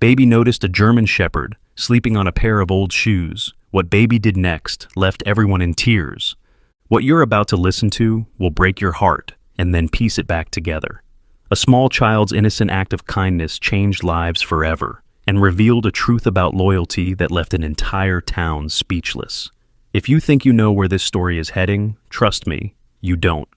Baby noticed a German shepherd sleeping on a pair of old shoes. What Baby did next left everyone in tears. What you're about to listen to will break your heart and then piece it back together. A small child's innocent act of kindness changed lives forever and revealed a truth about loyalty that left an entire town speechless. If you think you know where this story is heading, trust me, you don't.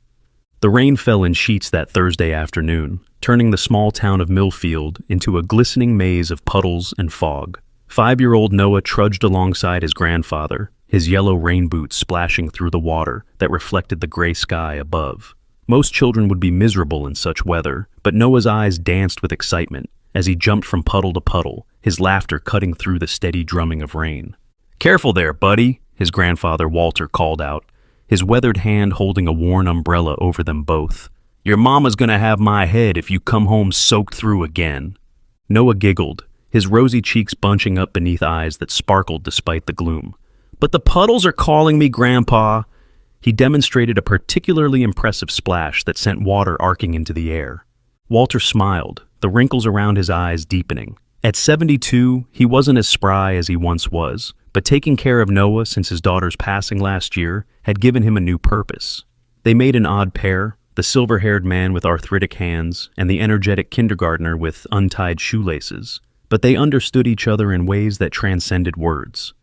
The rain fell in sheets that Thursday afternoon, turning the small town of Millfield into a glistening maze of puddles and fog. 5-year-old Noah trudged alongside his grandfather, his yellow rain boots splashing through the water that reflected the gray sky above. Most children would be miserable in such weather, but Noah's eyes danced with excitement as he jumped from puddle to puddle, his laughter cutting through the steady drumming of rain. "Careful there, buddy," his grandfather Walter called out, his weathered hand holding a worn umbrella over them both. "Your mama's gonna have my head if you come home soaked through again." Noah giggled, his rosy cheeks bunching up beneath eyes that sparkled despite the gloom. "But the puddles are calling me, Grandpa." He demonstrated a particularly impressive splash that sent water arcing into the air. Walter smiled, the wrinkles around his eyes deepening. At 72, he wasn't as spry as he once was, but taking care of Noah since his daughter's passing last year had given him a new purpose. They made an odd pair, the silver-haired man with arthritic hands and the energetic kindergartner with untied shoelaces, but they understood each other in ways that transcended words.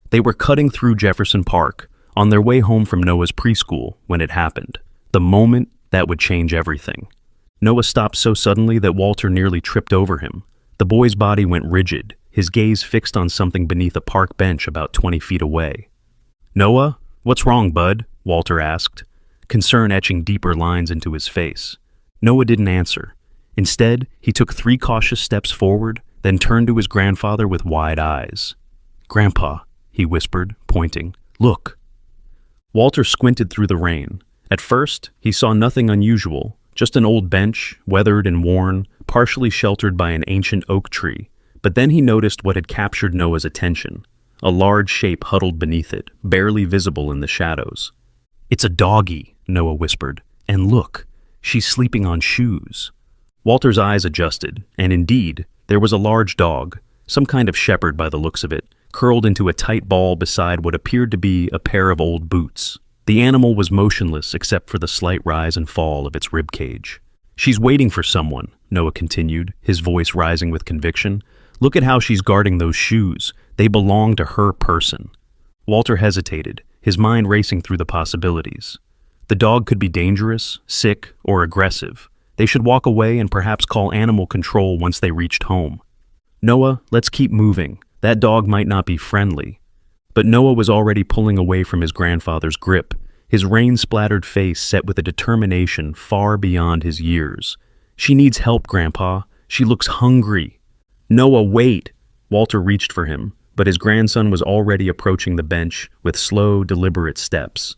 They were cutting through Jefferson Park, on their way home from Noah's preschool when it happened, the moment that would change everything. Noah stopped so suddenly that Walter nearly tripped over him. The boy's body went rigid, his gaze fixed on something beneath a park bench about 20 feet away. "Noah, what's wrong, bud?" Walter asked, concern etching deeper lines into his face. Noah didn't answer. Instead, he took 3 cautious steps forward, then turned to his grandfather with wide eyes. "Grandpa," he whispered, pointing, "look." Walter squinted through the rain. At first, he saw nothing unusual, just an old bench, weathered and worn, partially sheltered by an ancient oak tree. But then he noticed what had captured Noah's attention. A large shape huddled beneath it, barely visible in the shadows. "It's a doggie," Noah whispered. "And look, she's sleeping on shoes." Walter's eyes adjusted, and indeed, there was a large dog, some kind of shepherd by the looks of it, curled into a tight ball beside what appeared to be a pair of old boots. The animal was motionless except for the slight rise and fall of its rib cage. "She's waiting for someone," Noah continued, his voice rising with conviction. "Look at how she's guarding those shoes. They belong to her person." Walter hesitated, his mind racing through the possibilities. The dog could be dangerous, sick, or aggressive. They should walk away and perhaps call animal control once they reached home. "Noah, let's keep moving. That dog might not be friendly." But Noah was already pulling away from his grandfather's grip, his rain-splattered face set with a determination far beyond his years. "She needs help, Grandpa. She looks hungry." "Noah, wait!" Walter reached for him, but his grandson was already approaching the bench with slow, deliberate steps.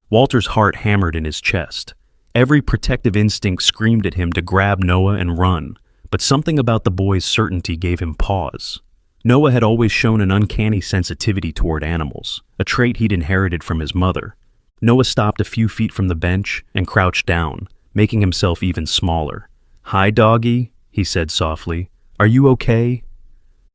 Walter's heart hammered in his chest. Every protective instinct screamed at him to grab Noah and run, but something about the boy's certainty gave him pause. Noah had always shown an uncanny sensitivity toward animals, a trait he'd inherited from his mother. Noah stopped a few feet from the bench and crouched down, making himself even smaller. "Hi, doggy," he said softly. "Are you okay?"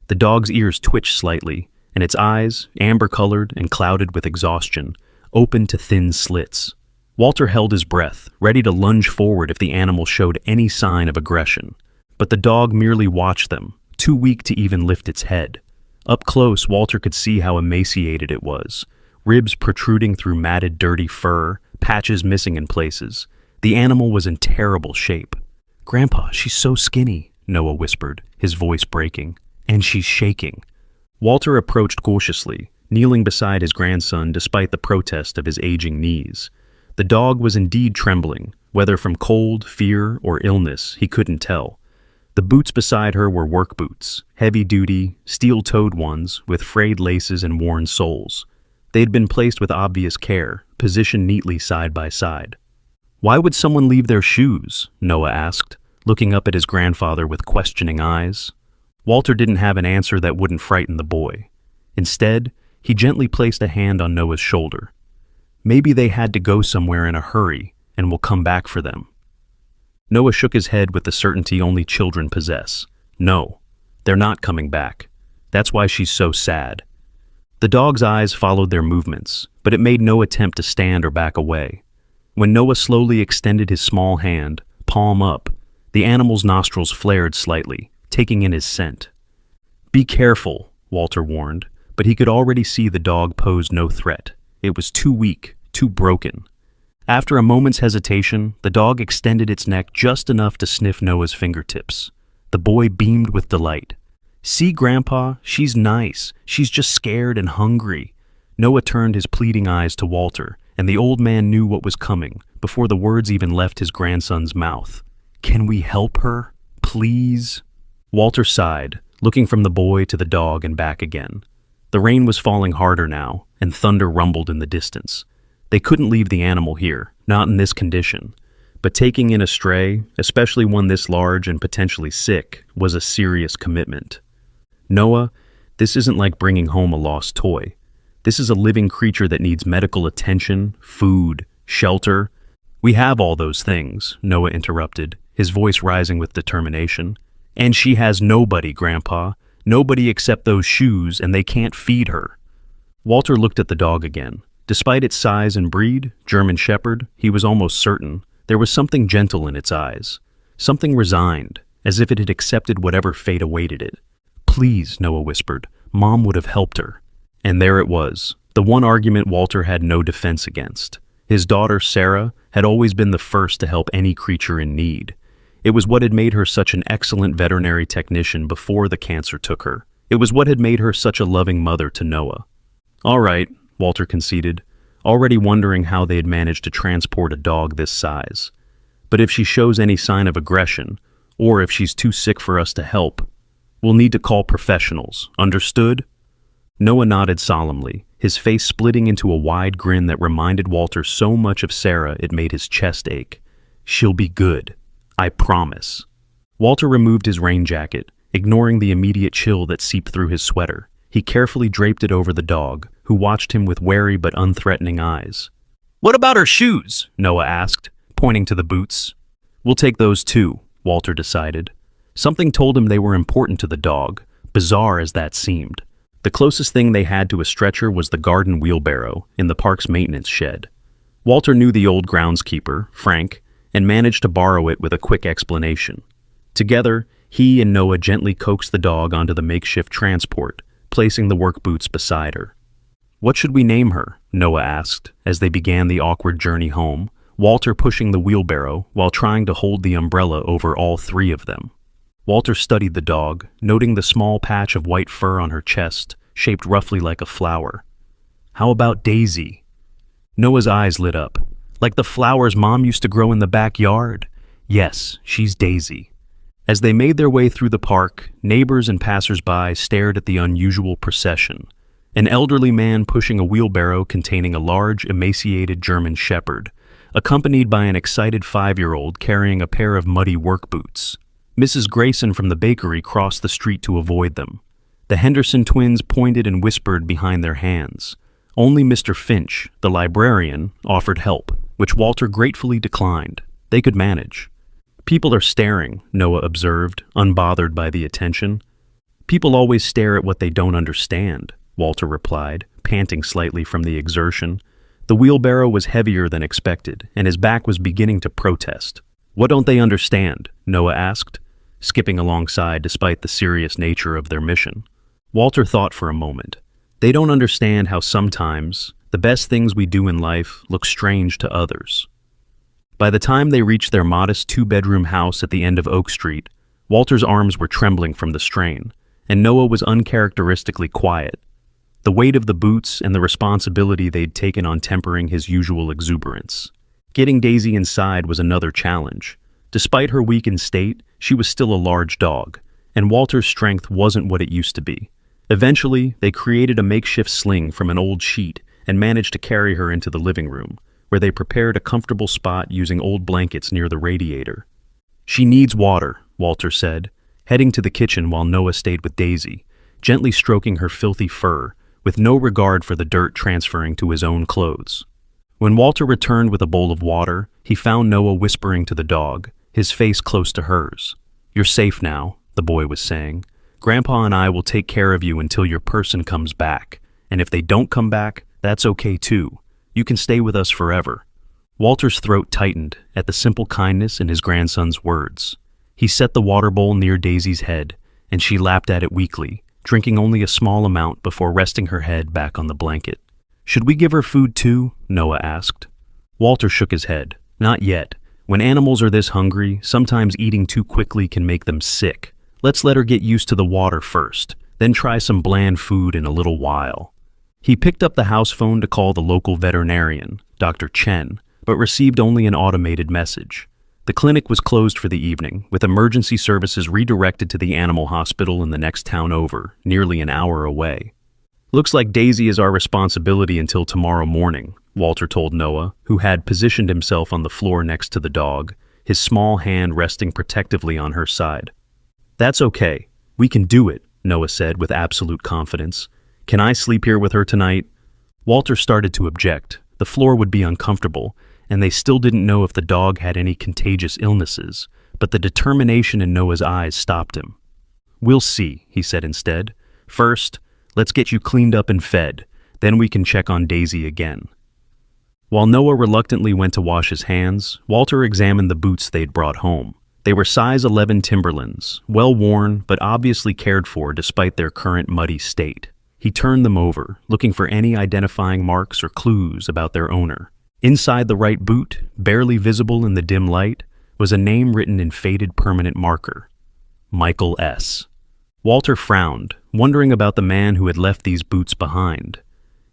The dog's ears twitched slightly, and its eyes, amber-colored and clouded with exhaustion, opened to thin slits. Walter held his breath, ready to lunge forward if the animal showed any sign of aggression. But the dog merely watched them, too weak to even lift its head. Up close, Walter could see how emaciated it was, ribs protruding through matted, dirty fur, patches missing in places. The animal was in terrible shape. "Grandpa, she's so skinny," Noah whispered, his voice breaking. "And she's shaking." Walter approached cautiously, kneeling beside his grandson despite the protest of his aging knees. The dog was indeed trembling, whether from cold, fear, or illness, he couldn't tell. The boots beside her were work boots, heavy-duty, steel-toed ones with frayed laces and worn soles. They had been placed with obvious care, positioned neatly side by side. "Why would someone leave their shoes?" Noah asked, looking up at his grandfather with questioning eyes. Walter didn't have an answer that wouldn't frighten the boy. Instead, he gently placed a hand on Noah's shoulder. "Maybe they had to go somewhere in a hurry, and we'll come back for them." Noah shook his head with the certainty only children possess. "No, They're not coming back. That's why she's so sad. The dog's eyes followed their movements, but it made no attempt to stand or back away. When Noah slowly extended his small hand, palm up, the animal's nostrils flared slightly, taking in his scent. "Be careful," Walter warned, but he could already see the dog posed no threat. It was too weak, too broken. After a moment's hesitation, the dog extended its neck just enough to sniff Noah's fingertips. The boy beamed with delight. "See, Grandpa, she's nice. She's just scared and hungry." Noah turned his pleading eyes to Walter, and the old man knew what was coming before the words even left his grandson's mouth. "Can we help her? Please?" Walter sighed, looking from the boy to the dog and back again. The rain was falling harder now, and thunder rumbled in the distance. They couldn't leave the animal here, not in this condition. But taking in a stray, especially one this large and potentially sick, was a serious commitment. "Noah, this isn't like bringing home a lost toy. This is a living creature that needs medical attention, food, shelter." "We have all those things," Noah interrupted, his voice rising with determination. "And she has nobody, Grandpa. Nobody except those shoes, and they can't feed her." Walter looked at the dog again. Despite its size and breed, German Shepherd, he was almost certain, there was something gentle in its eyes. Something resigned, as if it had accepted whatever fate awaited it. "Please," Noah whispered, "Mom would have helped her." And there it was, the one argument Walter had no defense against. His daughter, Sarah, had always been the first to help any creature in need. It was what had made her such an excellent veterinary technician before the cancer took her. It was what had made her such a loving mother to Noah. "All right," Walter conceded, already wondering how they had managed to transport a dog this size. "But if she shows any sign of aggression, or if she's too sick for us to help, we'll need to call professionals. Understood?" Noah nodded solemnly, his face splitting into a wide grin that reminded Walter so much of Sarah it made his chest ache. "She'll be good. I promise." Walter removed his rain jacket, ignoring the immediate chill that seeped through his sweater. He carefully draped it over the dog, who watched him with wary but unthreatening eyes. "What about her shoes?" Noah asked, pointing to the boots. "We'll take those too," Walter decided. Something told him they were important to the dog, bizarre as that seemed. The closest thing they had to a stretcher was the garden wheelbarrow in the park's maintenance shed. Walter knew the old groundskeeper, Frank, and managed to borrow it with a quick explanation. Together, he and Noah gently coaxed the dog onto the makeshift transport, placing the work boots beside her. "What should we name her?" Noah asked, as they began the awkward journey home, Walter pushing the wheelbarrow while trying to hold the umbrella over all three of them. Walter studied the dog, noting the small patch of white fur on her chest, shaped roughly like a flower. "How about Daisy?" Noah's eyes lit up. "Like the flowers Mom used to grow in the backyard?" "Yes, she's Daisy." As they made their way through the park, neighbors and passers-by stared at the unusual procession. An elderly man pushing a wheelbarrow containing a large, emaciated German Shepherd, accompanied by an excited 5-year-old carrying a pair of muddy work boots. Mrs. Grayson from the bakery crossed the street to avoid them. The Henderson twins pointed and whispered behind their hands. Only Mr. Finch, the librarian, offered help, which Walter gratefully declined. They could manage. "People are staring," Noah observed, unbothered by the attention. "People always stare at what they don't understand," Walter replied, panting slightly from the exertion. The wheelbarrow was heavier than expected, and his back was beginning to protest. "What don't they understand?" Noah asked, skipping alongside despite the serious nature of their mission. Walter thought for a moment. "They don't understand how sometimes the best things we do in life look strange to others." By the time they reached their modest 2-bedroom house at the end of Oak Street, Walter's arms were trembling from the strain, and Noah was uncharacteristically quiet. The weight of the boots and the responsibility they'd taken on tempering his usual exuberance. Getting Daisy inside was another challenge. Despite her weakened state, she was still a large dog, and Walter's strength wasn't what it used to be. Eventually, they created a makeshift sling from an old sheet and managed to carry her into the living room, where they prepared a comfortable spot using old blankets near the radiator. "She needs water," Walter said, heading to the kitchen while Noah stayed with Daisy, gently stroking her filthy fur, with no regard for the dirt transferring to his own clothes. When Walter returned with a bowl of water, he found Noah whispering to the dog, his face close to hers. "You're safe now," the boy was saying, Grandpa and I will take care of you until your person comes back. And if they don't come back, that's okay too. You can stay with us forever." Walter's throat tightened at the simple kindness in his grandson's words. He set the water bowl near Daisy's head, and she lapped at it weakly, drinking only a small amount before resting her head back on the blanket. "Should we give her food too?" Noah asked. Walter shook his head. "Not yet. When animals are this hungry, sometimes eating too quickly can make them sick. Let's let her get used to the water first, then try some bland food in a little while." He picked up the house phone to call the local veterinarian, Dr. Chen, but received only an automated message. The clinic was closed for the evening, with emergency services redirected to the animal hospital in the next town over, nearly an hour away. "Looks like Daisy is our responsibility until tomorrow morning," Walter told Noah, who had positioned himself on the floor next to the dog, his small hand resting protectively on her side. "That's okay. We can do it," Noah said with absolute confidence. "Can I sleep here with her tonight?" Walter started to object. The floor would be uncomfortable, and they still didn't know if the dog had any contagious illnesses, but the determination in Noah's eyes stopped him. "We'll see," he said instead. "First, let's get you cleaned up and fed, then we can check on Daisy again." While Noah reluctantly went to wash his hands, Walter examined the boots they'd brought home. They were size 11 Timberlands, well worn but obviously cared for despite their current muddy state. He turned them over, looking for any identifying marks or clues about their owner. Inside the right boot, barely visible in the dim light, was a name written in faded permanent marker: Michael S. Walter frowned, wondering about the man who had left these boots behind,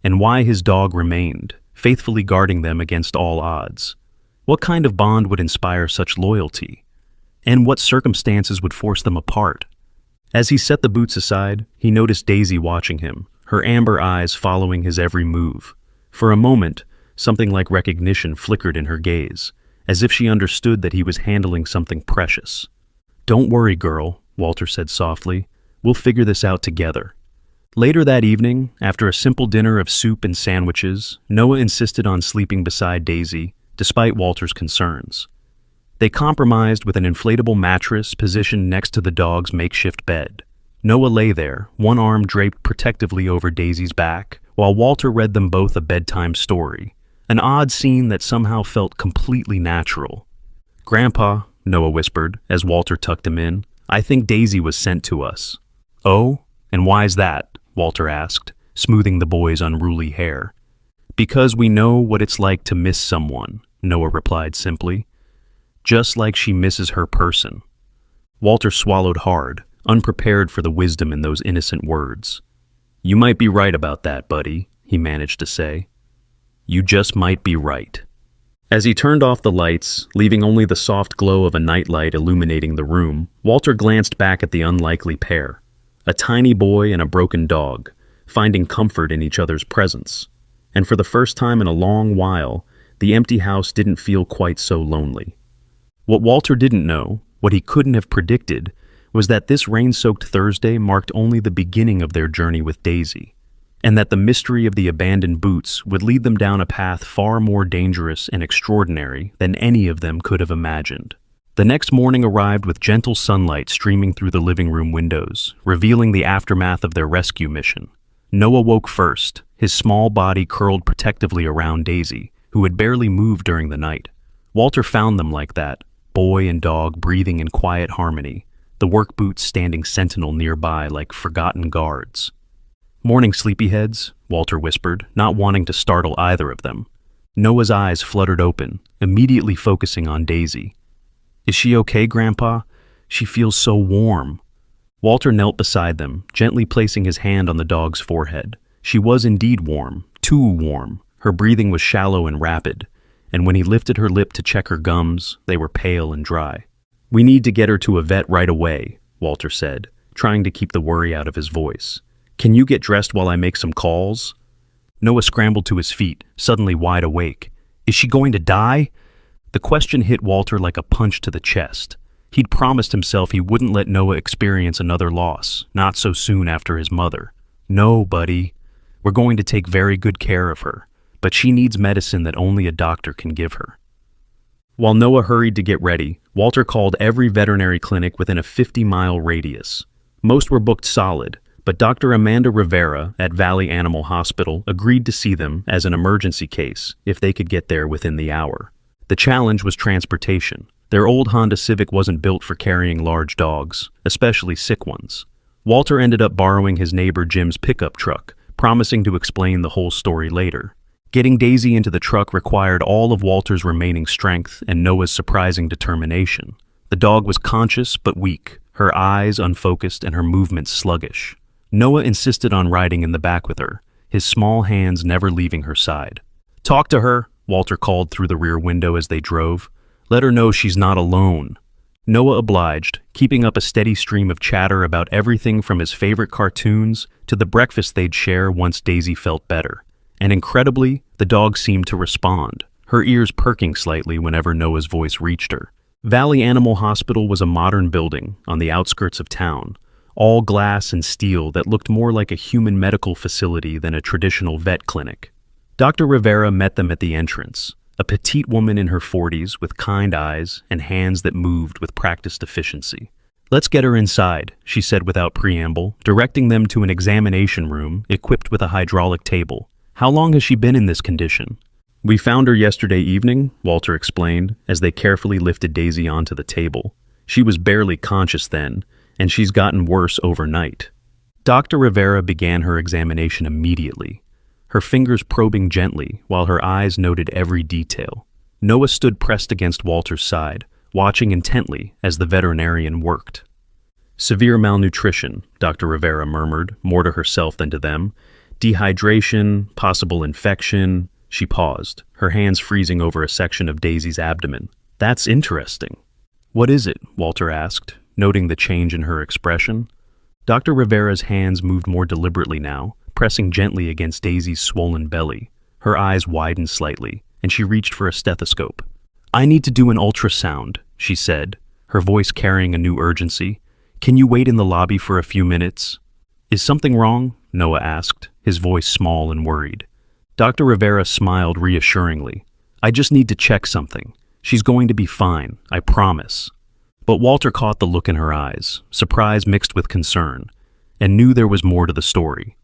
and why his dog remained, faithfully guarding them against all odds. What kind of bond would inspire such loyalty? And what circumstances would force them apart? As he set the boots aside, he noticed Daisy watching him, her amber eyes following his every move. For a moment, something like recognition flickered in her gaze, as if she understood that he was handling something precious. "Don't worry, girl," Walter said softly. "We'll figure this out together." Later that evening, after a simple dinner of soup and sandwiches, Noah insisted on sleeping beside Daisy, despite Walter's concerns. They compromised with an inflatable mattress positioned next to the dog's makeshift bed. Noah lay there, one arm draped protectively over Daisy's back, while Walter read them both a bedtime story, an odd scene that somehow felt completely natural. "Grandpa," Noah whispered, as Walter tucked him in, "I think Daisy was sent to us." "Oh? And why's that?" Walter asked, smoothing the boy's unruly hair. "Because we know what it's like to miss someone," Noah replied simply. "Just like she misses her person." Walter swallowed hard, unprepared for the wisdom in those innocent words. "You might be right about that, buddy," he managed to say. "You just might be right." As he turned off the lights, leaving only the soft glow of a nightlight illuminating the room, Walter glanced back at the unlikely pair, a tiny boy and a broken dog, finding comfort in each other's presence. And for the first time in a long while, the empty house didn't feel quite so lonely. What Walter didn't know, what he couldn't have predicted, was that this rain-soaked Thursday marked only the beginning of their journey with Daisy, and that the mystery of the abandoned boots would lead them down a path far more dangerous and extraordinary than any of them could have imagined. The next morning arrived with gentle sunlight streaming through the living room windows, revealing the aftermath of their rescue mission. Noah woke first, his small body curled protectively around Daisy, who had barely moved during the night. Walter found them like that, boy and dog breathing in quiet harmony, the work boots standing sentinel nearby like forgotten guards. "Morning, sleepyheads," Walter whispered, not wanting to startle either of them. Noah's eyes fluttered open, immediately focusing on Daisy. "Is she okay, Grandpa? She feels so warm." Walter knelt beside them, gently placing his hand on the dog's forehead. She was indeed warm, too warm. Her breathing was shallow and rapid, and when he lifted her lip to check her gums, they were pale and dry. "We need to get her to a vet right away," Walter said, trying to keep the worry out of his voice. "Can you get dressed while I make some calls?" Noah scrambled to his feet, suddenly wide awake. "Is she going to die?" The question hit Walter like a punch to the chest. He'd promised himself he wouldn't let Noah experience another loss, not so soon after his mother. "No, buddy. We're going to take very good care of her, but she needs medicine that only a doctor can give her." While Noah hurried to get ready, Walter called every veterinary clinic within a 50-mile radius. Most were booked solid, but Dr. Amanda Rivera at Valley Animal Hospital agreed to see them as an emergency case if they could get there within the hour. The challenge was transportation. Their old Honda Civic wasn't built for carrying large dogs, especially sick ones. Walter ended up borrowing his neighbor Jim's pickup truck, promising to explain the whole story later. Getting Daisy into the truck required all of Walter's remaining strength and Noah's surprising determination. The dog was conscious but weak, her eyes unfocused and her movements sluggish. Noah insisted on riding in the back with her, his small hands never leaving her side. "Talk to her," Walter called through the rear window as they drove. "Let her know she's not alone." Noah obliged, keeping up a steady stream of chatter about everything from his favorite cartoons to the breakfast they'd share once Daisy felt better. And incredibly, the dog seemed to respond, her ears perking slightly whenever Noah's voice reached her. Valley Animal Hospital was a modern building on the outskirts of town, all glass and steel that looked more like a human medical facility than a traditional vet clinic. Dr. Rivera met them at the entrance, a petite woman in her 40s with kind eyes and hands that moved with practiced efficiency. "Let's get her inside," she said without preamble, directing them to an examination room equipped with a hydraulic table. "How long has she been in this condition?" "We found her yesterday evening," Walter explained, as they carefully lifted Daisy onto the table. "She was barely conscious then, and she's gotten worse overnight." Dr. Rivera began her examination immediately, her fingers probing gently while her eyes noted every detail. Noah stood pressed against Walter's side, watching intently as the veterinarian worked. "Severe malnutrition," Dr. Rivera murmured, more to herself than to them. "Dehydration, possible infection." She paused, her hands freezing over a section of Daisy's abdomen. "That's interesting." "What is it?" Walter asked, noting the change in her expression. Dr. Rivera's hands moved more deliberately now, pressing gently against Daisy's swollen belly. Her eyes widened slightly, and she reached for a stethoscope. "I need to do an ultrasound," she said, her voice carrying a new urgency. "Can you wait in the lobby for a few minutes?" "Is something wrong?" Noah asked, his voice small and worried. Dr. Rivera smiled reassuringly. "I just need to check something. She's going to be fine, I promise." But Walter caught the look in her eyes, surprise mixed with concern, and knew there was more to the story.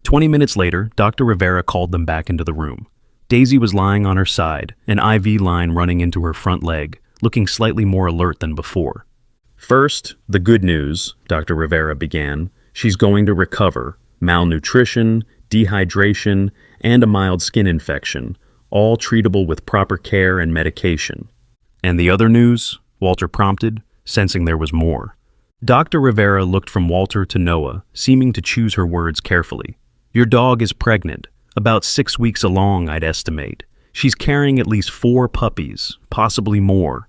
20 minutes later, Dr. Rivera called them back into the room. Daisy was lying on her side, an IV line running into her front leg, looking slightly more alert than before. "First, the good news," Dr. Rivera began. "She's going to recover. Malnutrition, dehydration, and a mild skin infection, all treatable with proper care and medication." "And the other news?" Walter prompted, sensing there was more. Dr. Rivera looked from Walter to Noah, seeming to choose her words carefully. "Your dog is pregnant, about 6 weeks along, I'd estimate. She's carrying at least 4 puppies, possibly more."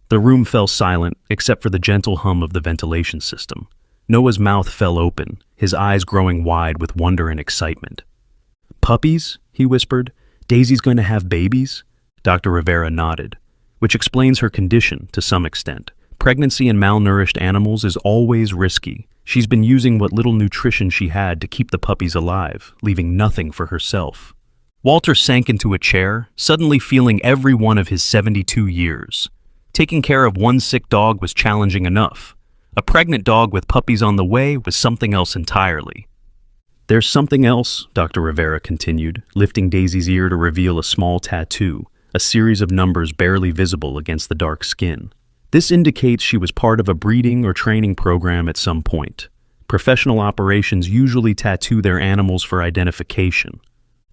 The room fell silent, except for the gentle hum of the ventilation system. Noah's mouth fell open, his eyes growing wide with wonder and excitement. "Puppies?" he whispered. "Daisy's going to have babies?" Dr. Rivera nodded, which explains her condition to some extent. Pregnancy in malnourished animals is always risky. She's been using what little nutrition she had to keep the puppies alive, leaving nothing for herself. Walter sank into a chair, suddenly feeling every one of his 72 years. Taking care of one sick dog was challenging enough. A pregnant dog with puppies on the way was something else entirely. "There's something else," Dr. Rivera continued, lifting Daisy's ear to reveal a small tattoo, a series of numbers barely visible against the dark skin. "This indicates she was part of a breeding or training program at some point. Professional operations usually tattoo their animals for identification."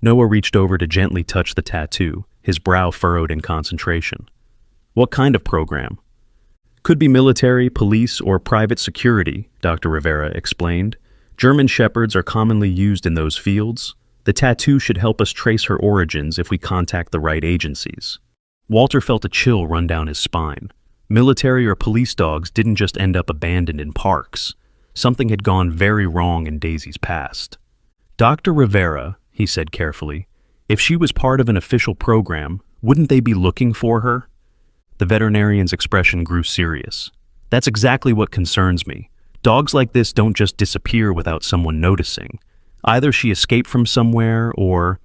Noah reached over to gently touch the tattoo, his brow furrowed in concentration. "What kind of program?" "Could be military, police, or private security," Dr. Rivera explained. "German Shepherds are commonly used in those fields. The tattoo should help us trace her origins if we contact the right agencies." Walter felt a chill run down his spine. Military or police dogs didn't just end up abandoned in parks. Something had gone very wrong in Daisy's past. "Dr. Rivera," he said carefully, "if she was part of an official program, wouldn't they be looking for her?" The veterinarian's expression grew serious. "That's exactly what concerns me. Dogs like this don't just disappear without someone noticing. Either she escaped from somewhere or—"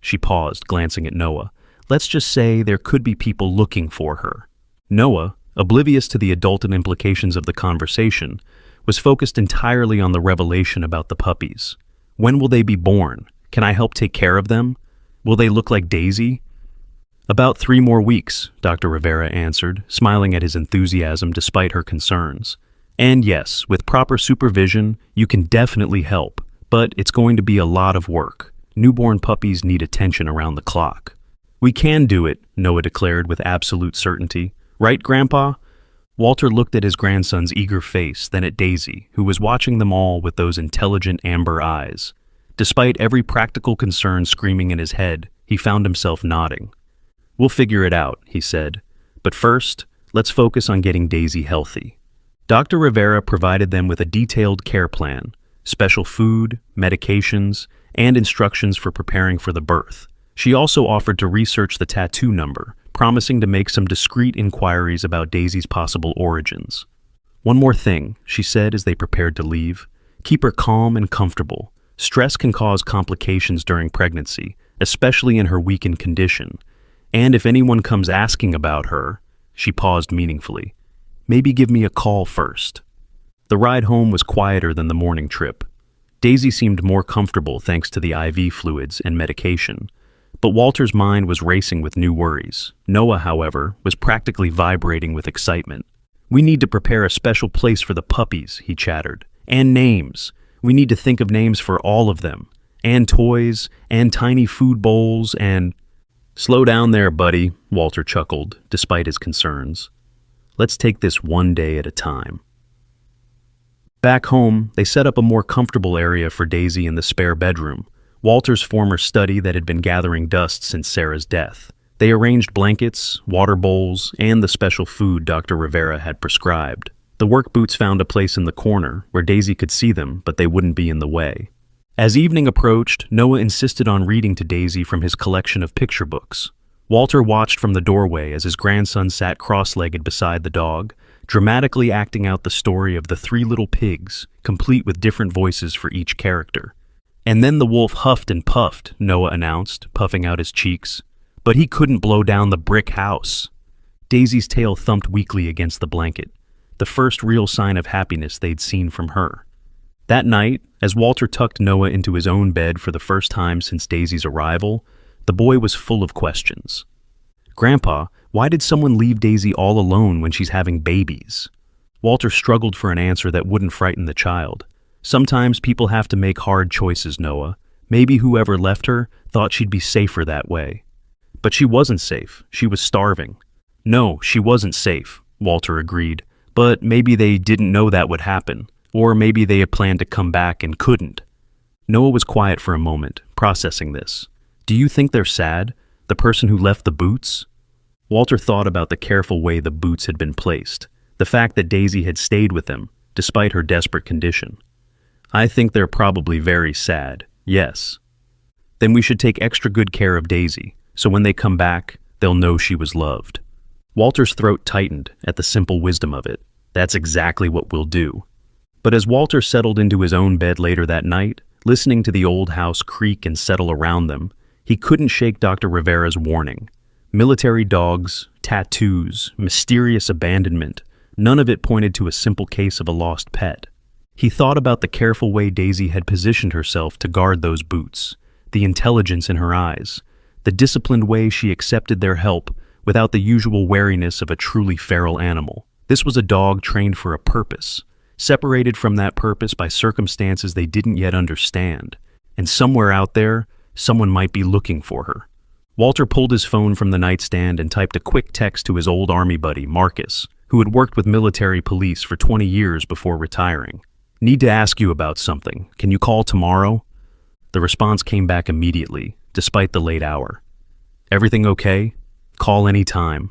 She paused, glancing at Noah. "Let's just say there could be people looking for her." Noah, oblivious to the adulting implications of the conversation, was focused entirely on the revelation about the puppies. When will they be born? Can I help take care of them? Will they look like Daisy? About 3 more weeks, Dr. Rivera answered, smiling at his enthusiasm despite her concerns. And yes, with proper supervision, you can definitely help, but it's going to be a lot of work. Newborn puppies need attention around the clock. We can do it, Noah declared with absolute certainty. Right, Grandpa? Walter looked at his grandson's eager face, then at Daisy, who was watching them all with those intelligent amber eyes. Despite every practical concern screaming in his head, he found himself nodding. We'll figure it out, he said. But first, let's focus on getting Daisy healthy. Dr. Rivera provided them with a detailed care plan, special food, medications, and instructions for preparing for the birth. She also offered to research the tattoo number, promising to make some discreet inquiries about Daisy's possible origins. One more thing, she said as they prepared to leave. Keep her calm and comfortable. Stress can cause complications during pregnancy, especially in her weakened condition. And if anyone comes asking about her, she paused meaningfully, maybe give me a call first. The ride home was quieter than the morning trip. Daisy seemed more comfortable thanks to the IV fluids and medication. But Walter's mind was racing with new worries. Noah, however, was practically vibrating with excitement. We need to prepare a special place for the puppies, he chattered. And names. We need to think of names for all of them. And toys, and tiny food bowls, and... Slow down there, buddy, Walter chuckled, despite his concerns. Let's take this one day at a time. Back home, they set up a more comfortable area for Daisy in the spare bedroom, Walter's former study that had been gathering dust since Sarah's death. They arranged blankets, water bowls, and the special food Dr. Rivera had prescribed. The work boots found a place in the corner where Daisy could see them, but they wouldn't be in the way. As evening approached, Noah insisted on reading to Daisy from his collection of picture books. Walter watched from the doorway as his grandson sat cross-legged beside the dog, dramatically acting out the story of the 3 little pigs, complete with different voices for each character. And then the wolf huffed and puffed, Noah announced, puffing out his cheeks. But he couldn't blow down the brick house. Daisy's tail thumped weakly against the blanket, the first real sign of happiness they'd seen from her. That night, as Walter tucked Noah into his own bed for the first time since Daisy's arrival, the boy was full of questions. Grandpa, why did someone leave Daisy all alone when she's having babies? Walter struggled for an answer that wouldn't frighten the child. Sometimes people have to make hard choices, Noah. Maybe whoever left her thought she'd be safer that way. But she wasn't safe. She was starving. No, she wasn't safe, Walter agreed. But maybe they didn't know that would happen. Or maybe they had planned to come back and couldn't. Noah was quiet for a moment, processing this. Do you think they're sad? The person who left the boots? Walter thought about the careful way the boots had been placed. The fact that Daisy had stayed with them, despite her desperate condition. I think they're probably very sad, yes. Then we should take extra good care of Daisy, so when they come back, they'll know she was loved. Walter's throat tightened at the simple wisdom of it. That's exactly what we'll do. But as Walter settled into his own bed later that night, listening to the old house creak and settle around them, he couldn't shake Dr. Rivera's warning. Military dogs, tattoos, mysterious abandonment, none of it pointed to a simple case of a lost pet. He thought about the careful way Daisy had positioned herself to guard those boots, the intelligence in her eyes, the disciplined way she accepted their help without the usual wariness of a truly feral animal. This was a dog trained for a purpose, separated from that purpose by circumstances they didn't yet understand, and somewhere out there, someone might be looking for her. Walter pulled his phone from the nightstand and typed a quick text to his old army buddy, Marcus, who had worked with military police for 20 years before retiring. Need to ask you about something. Can you call tomorrow? The response came back immediately, despite the late hour. Everything okay? Call any time.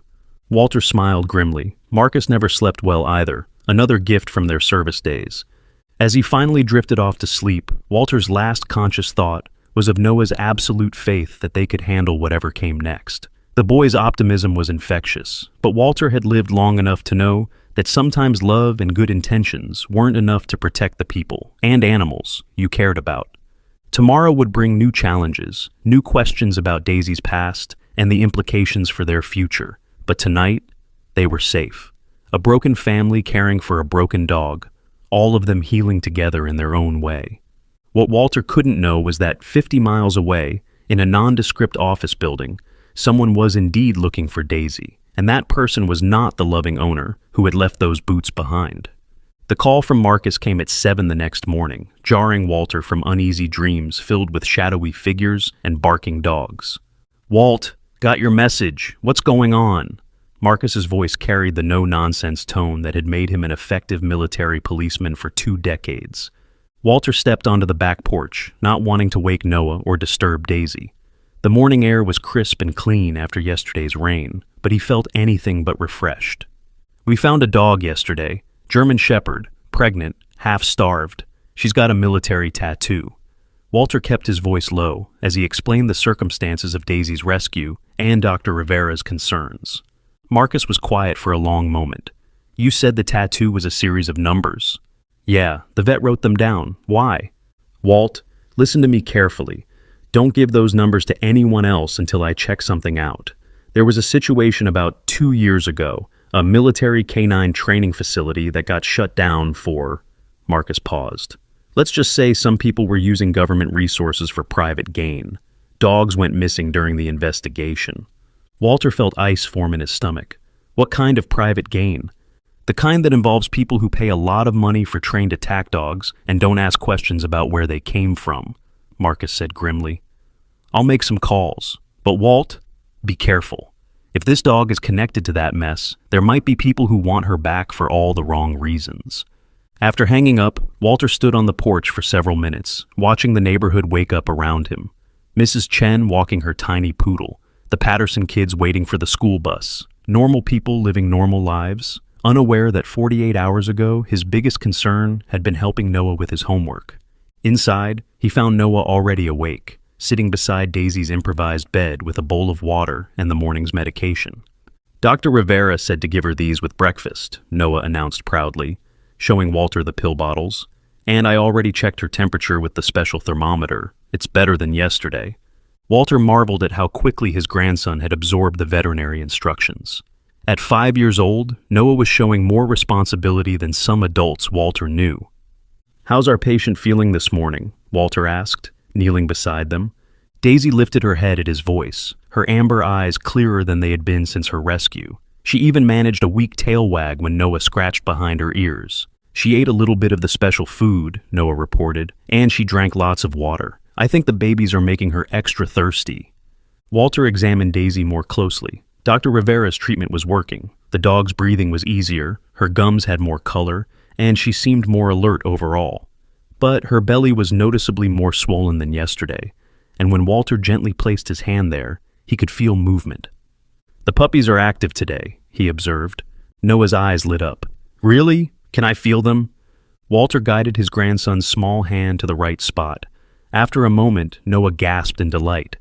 Walter smiled grimly. Marcus never slept well either, another gift from their service days. As he finally drifted off to sleep, Walter's last conscious thought was of Noah's absolute faith that they could handle whatever came next. The boy's optimism was infectious, but Walter had lived long enough to know that sometimes love and good intentions weren't enough to protect the people and animals you cared about. Tomorrow would bring new challenges, new questions about Daisy's past and the implications for their future. But tonight, they were safe. A broken family caring for a broken dog, all of them healing together in their own way. What Walter couldn't know was that 50 miles away, in a nondescript office building, someone was indeed looking for Daisy, and that person was not the loving owner who had left those boots behind. The call from Marcus came at 7 the next morning, jarring Walter from uneasy dreams filled with shadowy figures and barking dogs. "Walt, got your message. What's going on?" Marcus's voice carried the no-nonsense tone that had made him an effective military policeman for 2 decades. Walter stepped onto the back porch, not wanting to wake Noah or disturb Daisy. The morning air was crisp and clean after yesterday's rain, but he felt anything but refreshed. "We found a dog yesterday, German Shepherd, pregnant, half-starved. She's got a military tattoo." Walter kept his voice low as he explained the circumstances of Daisy's rescue and Dr. Rivera's concerns. Marcus was quiet for a long moment. "You said the tattoo was a series of numbers." "Yeah, the vet wrote them down. Why?" "Walt, listen to me carefully. Don't give those numbers to anyone else until I check something out. There was a situation about 2 years ago, a military canine training facility that got shut down for..." Marcus paused. "Let's just say some people were using government resources for private gain. Dogs went missing during the investigation." Walter felt ice form in his stomach. What kind of private gain? The kind that involves people who pay a lot of money for trained attack dogs and don't ask questions about where they came from, Marcus said grimly. "I'll make some calls. But Walt, be careful. If this dog is connected to that mess, there might be people who want her back for all the wrong reasons." After hanging up, Walter stood on the porch for several minutes, watching the neighborhood wake up around him. Mrs. Chen walking her tiny poodle, the Patterson kids waiting for the school bus, normal people living normal lives, unaware that 48 hours ago his biggest concern had been helping Noah with his homework. Inside, he found Noah already awake, sitting beside Daisy's improvised bed with a bowl of water and the morning's medication. "Dr. Rivera said to give her these with breakfast," Noah announced proudly, showing Walter the pill bottles. "And I already checked her temperature with the special thermometer. It's better than yesterday." Walter marveled at how quickly his grandson had absorbed the veterinary instructions. At 5 years old, Noah was showing more responsibility than some adults Walter knew. "How's our patient feeling this morning?" Walter asked, kneeling beside them. Daisy lifted her head at his voice, her amber eyes clearer than they had been since her rescue. She even managed a weak tail wag when Noah scratched behind her ears. "She ate a little bit of the special food," Noah reported, "and she drank lots of water. I think the babies are making her extra thirsty." Walter examined Daisy more closely. Dr. Rivera's treatment was working. The dog's breathing was easier, her gums had more color, and she seemed more alert overall. But her belly was noticeably more swollen than yesterday, and when Walter gently placed his hand there, he could feel movement. "The puppies are active today," he observed. Noah's eyes lit up. "Really? Can I feel them?" Walter guided his grandson's small hand to the right spot. After a moment, Noah gasped in delight.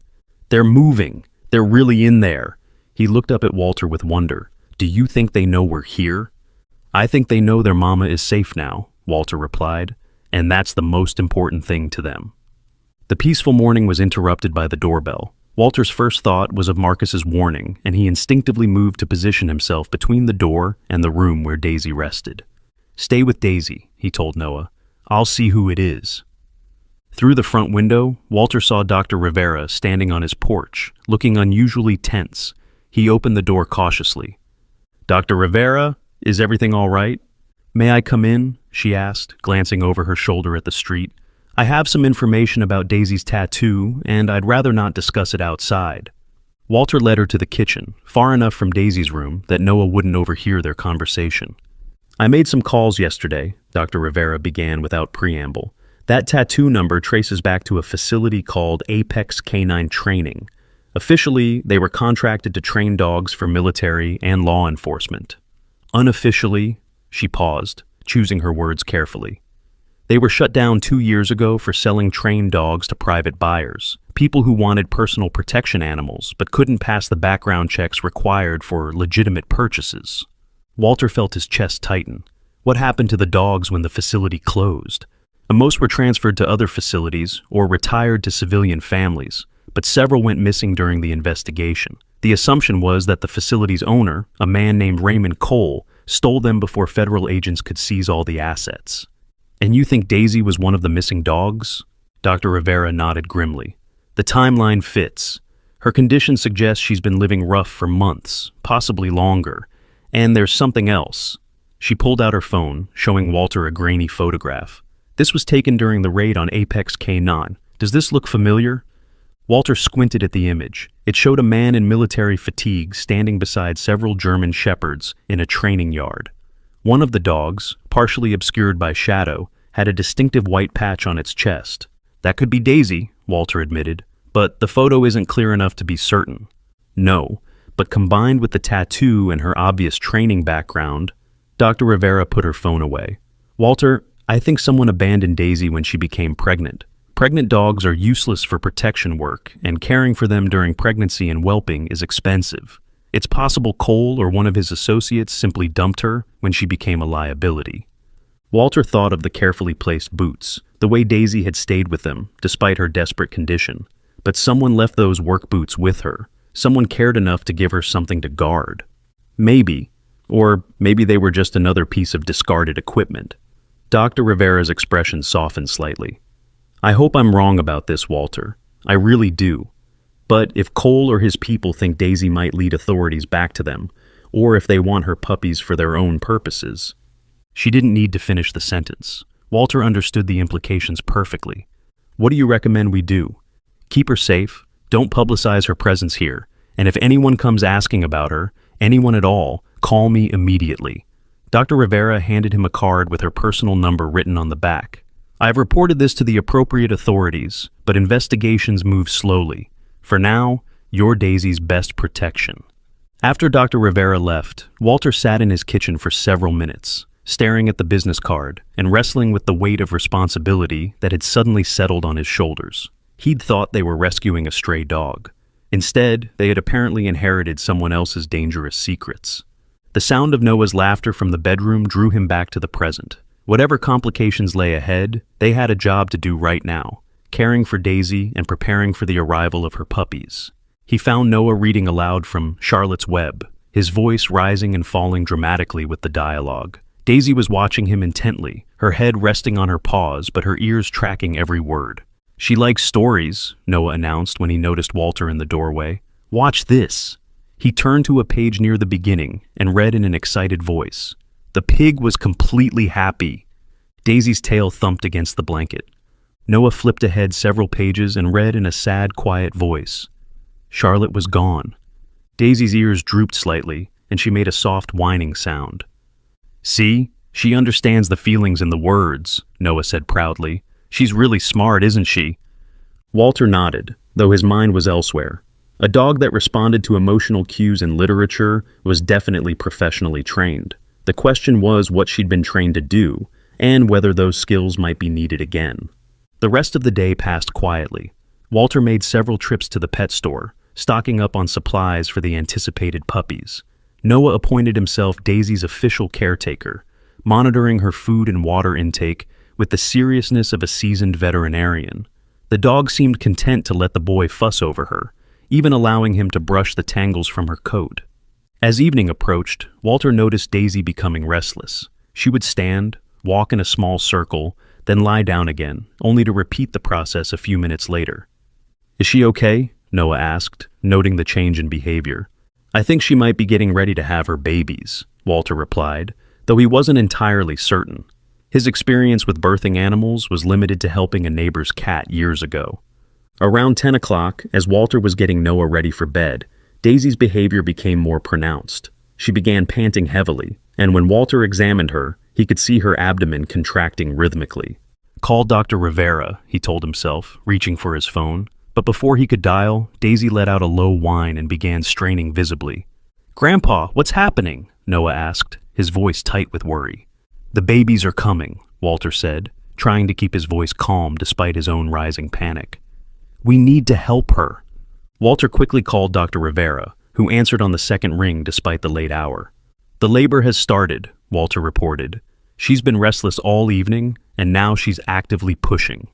"They're moving! They're really in there!" He looked up at Walter with wonder. "Do you think they know we're here?" "I think they know their mama is safe now," Walter replied, "and that's the most important thing to them." The peaceful morning was interrupted by the doorbell. Walter's first thought was of Marcus's warning, and he instinctively moved to position himself between the door and the room where Daisy rested. "Stay with Daisy," he told Noah. "I'll see who it is." Through the front window, Walter saw Dr. Rivera standing on his porch, looking unusually tense. He opened the door cautiously. "Dr. Rivera, is everything all right?" "May I come in?" she asked, glancing over her shoulder at the street. "I have some information about Daisy's tattoo, and I'd rather not discuss it outside." Walter led her to the kitchen, far enough from Daisy's room that Noah wouldn't overhear their conversation. "I made some calls yesterday," Dr. Rivera began without preamble. "That tattoo number traces back to a facility called Apex Canine Training. Officially, they were contracted to train dogs for military and law enforcement. Unofficially," she paused, choosing her words carefully, "they were shut down 2 years ago for selling trained dogs to private buyers, people who wanted personal protection animals but couldn't pass the background checks required for legitimate purchases." Walter felt his chest tighten. What happened to the dogs when the facility closed? Most were transferred to other facilities or retired to civilian families, but several went missing during the investigation. The assumption was that the facility's owner, a man named Raymond Cole, stole them before federal agents could seize all the assets. And you think Daisy was one of the missing dogs? Dr. Rivera nodded grimly. The timeline fits. Her condition suggests she's been living rough for months, possibly longer. And there's something else. She pulled out her phone, showing Walter a grainy photograph. This was taken during the raid on Apex K9. Does this look familiar? Walter squinted at the image. It showed a man in military fatigue standing beside several German shepherds in a training yard. One of the dogs, partially obscured by shadow, had a distinctive white patch on its chest. That could be Daisy, Walter admitted, but the photo isn't clear enough to be certain. No, but combined with the tattoo and her obvious training background, Dr. Rivera put her phone away. Walter, I think someone abandoned Daisy when she became pregnant. Pregnant dogs are useless for protection work, and caring for them during pregnancy and whelping is expensive. It's possible Cole or one of his associates simply dumped her when she became a liability. Walter thought of the carefully placed boots, the way Daisy had stayed with them, despite her desperate condition. But someone left those work boots with her. Someone cared enough to give her something to guard. Maybe, or maybe they were just another piece of discarded equipment. Dr. Rivera's expression softened slightly. I hope I'm wrong about this, Walter. I really do. But if Cole or his people think Daisy might lead authorities back to them, or if they want her puppies for their own purposes. She didn't need to finish the sentence. Walter understood the implications perfectly. What do you recommend we do? Keep her safe, don't publicize her presence here, and if anyone comes asking about her, anyone at all, call me immediately. Dr. Rivera handed him a card with her personal number written on the back. I have reported this to the appropriate authorities, but investigations move slowly. For now, you're Daisy's best protection. After Dr. Rivera left, Walter sat in his kitchen for several minutes, staring at the business card and wrestling with the weight of responsibility that had suddenly settled on his shoulders. He'd thought they were rescuing a stray dog. Instead, they had apparently inherited someone else's dangerous secrets. The sound of Noah's laughter from the bedroom drew him back to the present. Whatever complications lay ahead, they had a job to do right now, caring for Daisy and preparing for the arrival of her puppies. He found Noah reading aloud from Charlotte's Web, his voice rising and falling dramatically with the dialogue. Daisy was watching him intently, her head resting on her paws but her ears tracking every word. She likes stories, Noah announced when he noticed Walter in the doorway. Watch this. He turned to a page near the beginning and read in an excited voice. The pig was completely happy. Daisy's tail thumped against the blanket. Noah flipped ahead several pages and read in a sad, quiet voice. Charlotte was gone. Daisy's ears drooped slightly, and she made a soft whining sound. See, she understands the feelings in the words, Noah said proudly. She's really smart, isn't she? Walter nodded, though his mind was elsewhere. A dog that responded to emotional cues in literature was definitely professionally trained. The question was what she'd been trained to do, and whether those skills might be needed again. The rest of the day passed quietly. Walter made several trips to the pet store, stocking up on supplies for the anticipated puppies. Noah appointed himself Daisy's official caretaker, monitoring her food and water intake with the seriousness of a seasoned veterinarian. The dog seemed content to let the boy fuss over her, even allowing him to brush the tangles from her coat. As evening approached, Walter noticed Daisy becoming restless. She would stand, walk in a small circle, then lie down again, only to repeat the process a few minutes later. Is she okay? Noah asked, noting the change in behavior. I think she might be getting ready to have her babies, Walter replied, though he wasn't entirely certain. His experience with birthing animals was limited to helping a neighbor's cat years ago. Around 10 o'clock, as Walter was getting Noah ready for bed, Daisy's behavior became more pronounced. She began panting heavily, and when Walter examined her, he could see her abdomen contracting rhythmically. Call Dr. Rivera, he told himself, reaching for his phone. But before he could dial, Daisy let out a low whine and began straining visibly. Grandpa, what's happening? Noah asked, his voice tight with worry. The babies are coming, Walter said, trying to keep his voice calm despite his own rising panic. We need to help her. Walter quickly called Dr. Rivera, who answered on the second ring despite the late hour. The labor has started, Walter reported. She's been restless all evening, and now she's actively pushing.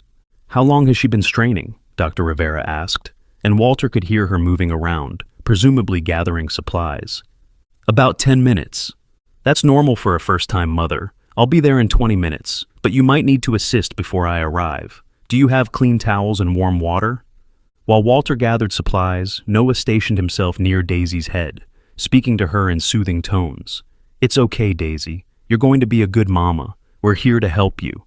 How long has she been straining? Dr. Rivera asked, and Walter could hear her moving around, presumably gathering supplies. About 10 minutes. That's normal for a first-time mother. I'll be there in 20 minutes, but you might need to assist before I arrive. Do you have clean towels and warm water?" While Walter gathered supplies, Noah stationed himself near Daisy's head, speaking to her in soothing tones. "It's okay, Daisy. You're going to be a good mama. We're here to help you."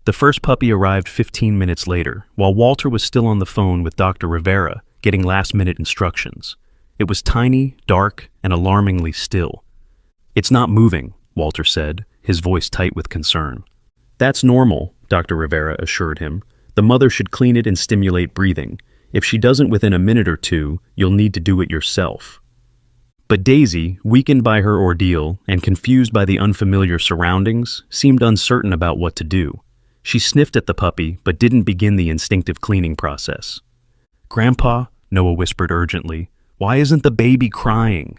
The first puppy arrived 15 minutes later, while Walter was still on the phone with Dr. Rivera, getting last-minute instructions. It was tiny, dark, and alarmingly still. "It's not moving," Walter said, his voice tight with concern. "That's normal," Dr. Rivera assured him. "The mother should clean it and stimulate breathing. If she doesn't within a minute or two, you'll need to do it yourself." But Daisy, weakened by her ordeal and confused by the unfamiliar surroundings, seemed uncertain about what to do. She sniffed at the puppy, but didn't begin the instinctive cleaning process. "Grandpa," Noah whispered urgently, "why isn't the baby crying?"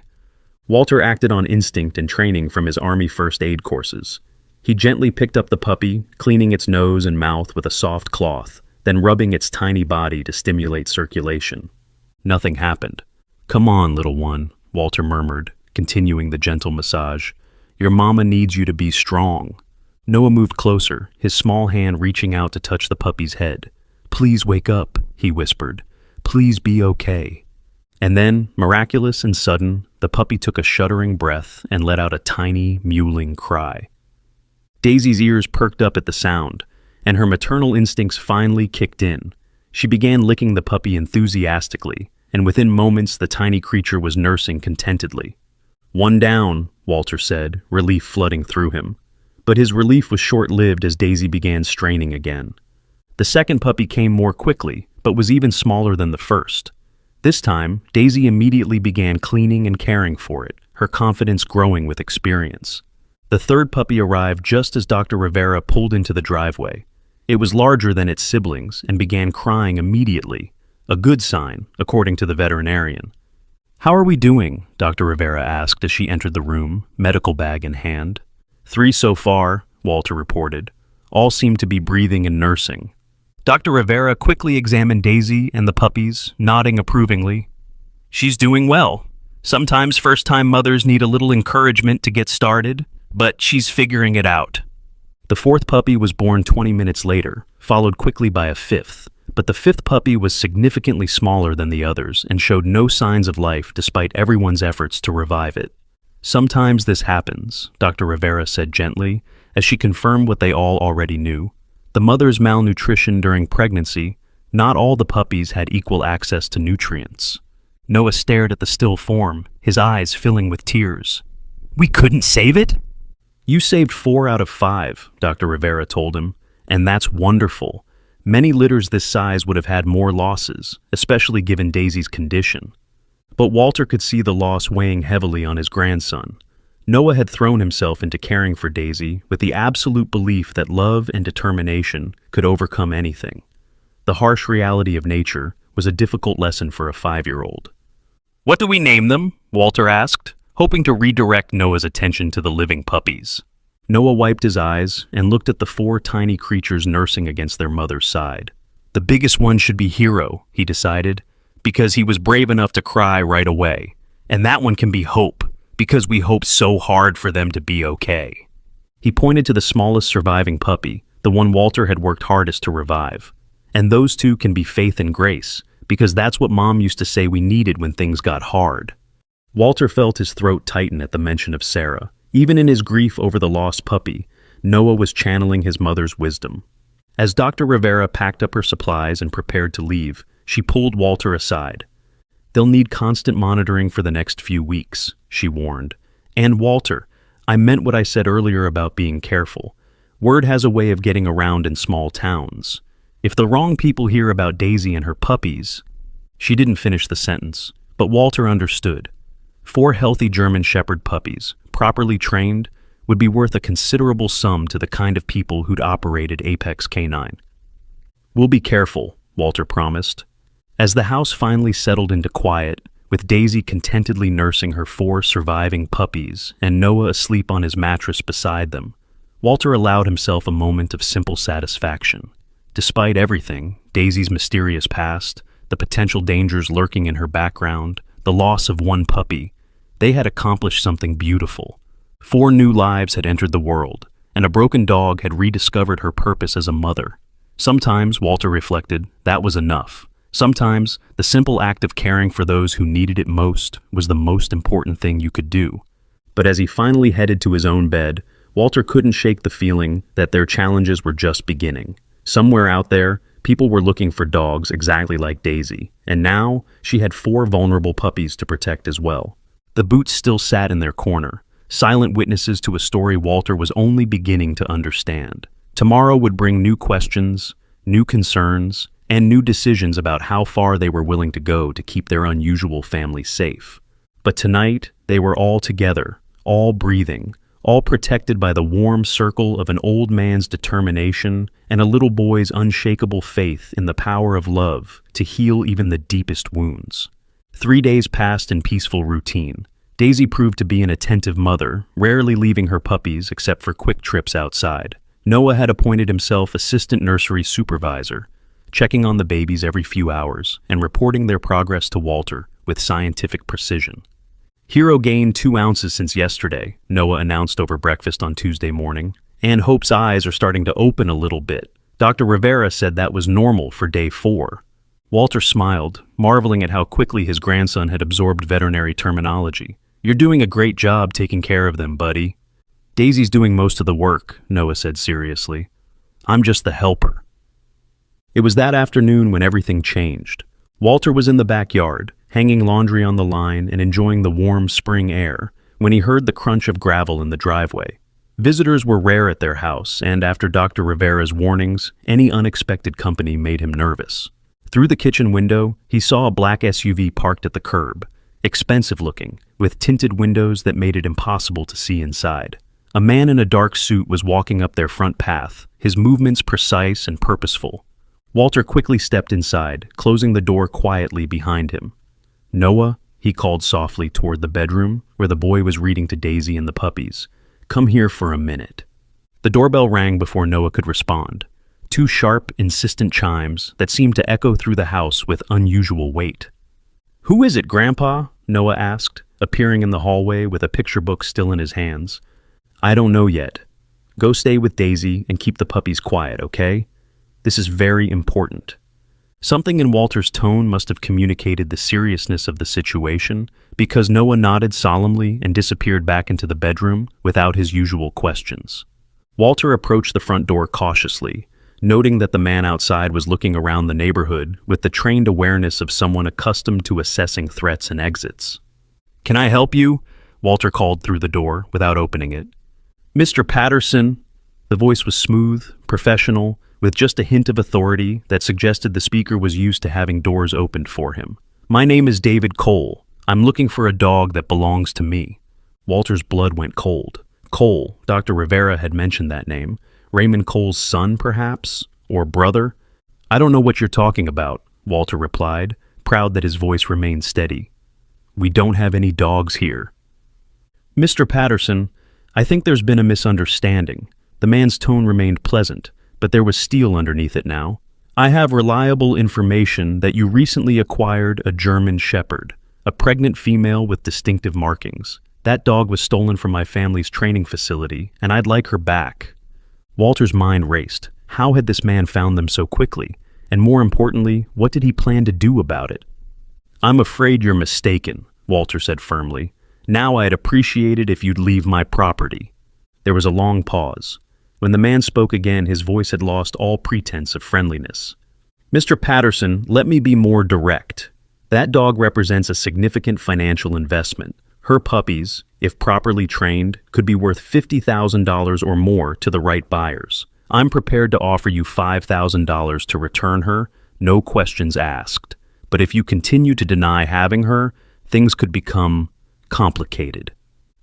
Walter acted on instinct and training from his Army first aid courses. He gently picked up the puppy, cleaning its nose and mouth with a soft cloth, then rubbing its tiny body to stimulate circulation. Nothing happened. "Come on, little one," Walter murmured, continuing the gentle massage. "Your mama needs you to be strong." Noah moved closer, his small hand reaching out to touch the puppy's head. "Please wake up," he whispered. "Please be okay." And then, miraculous and sudden, the puppy took a shuddering breath and let out a tiny, mewling cry. Daisy's ears perked up at the sound, and her maternal instincts finally kicked in. She began licking the puppy enthusiastically, and within moments the tiny creature was nursing contentedly. "One down," Walter said, relief flooding through him. But his relief was short-lived as Daisy began straining again. The second puppy came more quickly, but was even smaller than the first. This time, Daisy immediately began cleaning and caring for it, her confidence growing with experience. The third puppy arrived just as Dr. Rivera pulled into the driveway. It was larger than its siblings and began crying immediately, a good sign, according to the veterinarian. "How are we doing?" Dr. Rivera asked as she entered the room, medical bag in hand. "3 so far," Walter reported. "All seem to be breathing and nursing." Dr. Rivera quickly examined Daisy and the puppies, nodding approvingly. "She's doing well. Sometimes first-time mothers need a little encouragement to get started, but she's figuring it out." The fourth puppy was born 20 minutes later, followed quickly by a fifth, but the fifth puppy was significantly smaller than the others and showed no signs of life despite everyone's efforts to revive it. "Sometimes this happens," Dr. Rivera said gently, as she confirmed what they all already knew. The mother's malnutrition during pregnancy, not all the puppies had equal access to nutrients. Noah stared at the still form, his eyes filling with tears. "We couldn't save it?" "You saved 4 out of 5, Dr. Rivera told him, and that's wonderful. Many litters this size would have had more losses, especially given Daisy's condition." But Walter could see the loss weighing heavily on his grandson. Noah had thrown himself into caring for Daisy with the absolute belief that love and determination could overcome anything. The harsh reality of nature was a difficult lesson for a 5-year-old. "What do we name them?" Walter asked, hoping to redirect Noah's attention to the living puppies. Noah wiped his eyes and looked at the 4 tiny creatures nursing against their mother's side. The biggest one should be Hero, he decided, because he was brave enough to cry right away. And that one can be Hope, because we hope so hard for them to be okay. He pointed to the smallest surviving puppy, the one Walter had worked hardest to revive. And those 2 can be Faith and Grace, because that's what Mom used to say we needed when things got hard. Walter felt his throat tighten at the mention of Sarah. Even in his grief over the lost puppy, Noah was channeling his mother's wisdom. As Dr. Rivera packed up her supplies and prepared to leave, she pulled Walter aside. "They'll need constant monitoring for the next few weeks," she warned. "And Walter, I meant what I said earlier about being careful. Word has a way of getting around in small towns. If the wrong people hear about Daisy and her puppies..." She didn't finish the sentence, but Walter understood. 4 healthy German Shepherd puppies, properly trained, would be worth a considerable sum to the kind of people who'd operated Apex Canine. "We'll be careful," Walter promised. As the house finally settled into quiet, with Daisy contentedly nursing her 4 surviving puppies and Noah asleep on his mattress beside them, Walter allowed himself a moment of simple satisfaction. Despite everything, Daisy's mysterious past, the potential dangers lurking in her background, the loss of 1 puppy, they had accomplished something beautiful. 4 new lives had entered the world, and a broken dog had rediscovered her purpose as a mother. Sometimes, Walter reflected, that was enough. Sometimes, the simple act of caring for those who needed it most was the most important thing you could do. But as he finally headed to his own bed, Walter couldn't shake the feeling that their challenges were just beginning. Somewhere out there, people were looking for dogs exactly like Daisy, and now she had 4 vulnerable puppies to protect as well. The Boots still sat in their corner, silent witnesses to a story Walter was only beginning to understand. Tomorrow would bring new questions, new concerns, and new decisions about how far they were willing to go to keep their unusual family safe. But tonight, they were all together, all breathing, all protected by the warm circle of an old man's determination and a little boy's unshakable faith in the power of love to heal even the deepest wounds. 3 days passed in peaceful routine. Daisy proved to be an attentive mother, rarely leaving her puppies except for quick trips outside. Noah had appointed himself assistant nursery supervisor, checking on the babies every few hours and reporting their progress to Walter with scientific precision. Hero gained 2 ounces since yesterday, Noah announced over breakfast on Tuesday morning, and Hope's eyes are starting to open a little bit. Dr. Rivera said that was normal for day 4. Walter smiled, marveling at how quickly his grandson had absorbed veterinary terminology. You're doing a great job taking care of them, buddy. Daisy's doing most of the work, Noah said seriously. I'm just the helper. It was that afternoon when everything changed. Walter was in the backyard, hanging laundry on the line and enjoying the warm spring air, when he heard the crunch of gravel in the driveway. Visitors were rare at their house, and after Dr. Rivera's warnings, any unexpected company made him nervous. Through the kitchen window, he saw a black SUV parked at the curb, expensive looking, with tinted windows that made it impossible to see inside. A man in a dark suit was walking up their front path, his movements precise and purposeful. Walter quickly stepped inside, closing the door quietly behind him. Noah, he called softly toward the bedroom where the boy was reading to Daisy and the puppies. Come here for a minute. The doorbell rang before Noah could respond. 2 sharp, insistent chimes that seemed to echo through the house with unusual weight. Who is it, Grandpa? Noah asked, appearing in the hallway with a picture book still in his hands. I don't know yet. Go stay with Daisy and keep the puppies quiet, okay? This is very important. Something in Walter's tone must have communicated the seriousness of the situation, because Noah nodded solemnly and disappeared back into the bedroom without his usual questions. Walter approached the front door cautiously, noting that the man outside was looking around the neighborhood with the trained awareness of someone accustomed to assessing threats and exits. Can I help you? Walter called through the door without opening it. Mr. Patterson. The voice was smooth, professional, with just a hint of authority that suggested the speaker was used to having doors opened for him. My name is David Cole. I'm looking for a dog that belongs to me. Walter's blood went cold. Cole, Dr. Rivera had mentioned that name. Raymond Cole's son, perhaps? Or brother? I don't know what you're talking about, Walter replied, proud that his voice remained steady. We don't have any dogs here. Mr. Patterson, I think there's been a misunderstanding. The man's tone remained pleasant, but there was steel underneath it now. I have reliable information that you recently acquired a German Shepherd, a pregnant female with distinctive markings. That dog was stolen from my family's training facility, and I'd like her back. Walter's mind raced. How had this man found them so quickly? And more importantly, what did he plan to do about it? I'm afraid you're mistaken, Walter said firmly. Now I'd appreciate it if you'd leave my property. There was a long pause. When the man spoke again, his voice had lost all pretense of friendliness. Mr. Patterson, let me be more direct. That dog represents a significant financial investment. Her puppies, if properly trained, could be worth $50,000 or more to the right buyers. I'm prepared to offer you $5,000 to return her, no questions asked. But if you continue to deny having her, things could become complicated.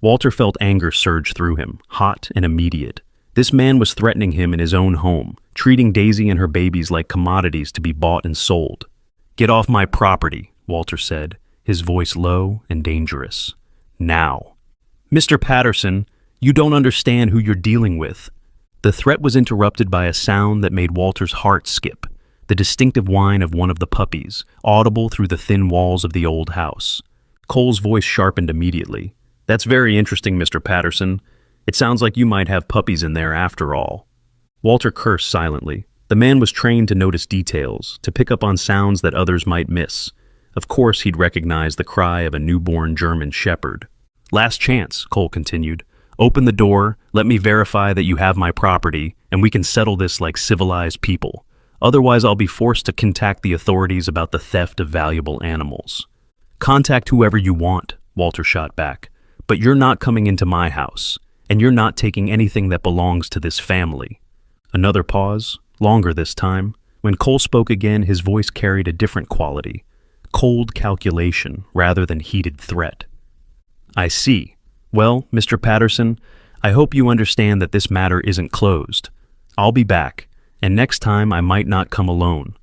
Walter felt anger surge through him, hot and immediate. This man was threatening him in his own home, treating Daisy and her babies like commodities to be bought and sold. Get off my property, Walter said, his voice low and dangerous. Now. Mr. Patterson, you don't understand who you're dealing with. The threat was interrupted by a sound that made Walter's heart skip, the distinctive whine of one of the puppies, audible through the thin walls of the old house. Cole's voice sharpened immediately. That's very interesting, Mr. Patterson. It sounds like you might have puppies in there after all." Walter cursed silently. The man was trained to notice details, to pick up on sounds that others might miss. Of course he'd recognize the cry of a newborn German shepherd. "Last chance," Cole continued. "Open the door, let me verify that you have my property, and we can settle this like civilized people. Otherwise I'll be forced to contact the authorities about the theft of valuable animals." "Contact whoever you want," Walter shot back. "But you're not coming into my house, and you're not taking anything that belongs to this family." Another pause, longer this time. When Cole spoke again, his voice carried a different quality. Cold calculation rather than heated threat. "I see. Well, Mr. Patterson, I hope you understand that this matter isn't closed. I'll be back, and next time I might not come alone."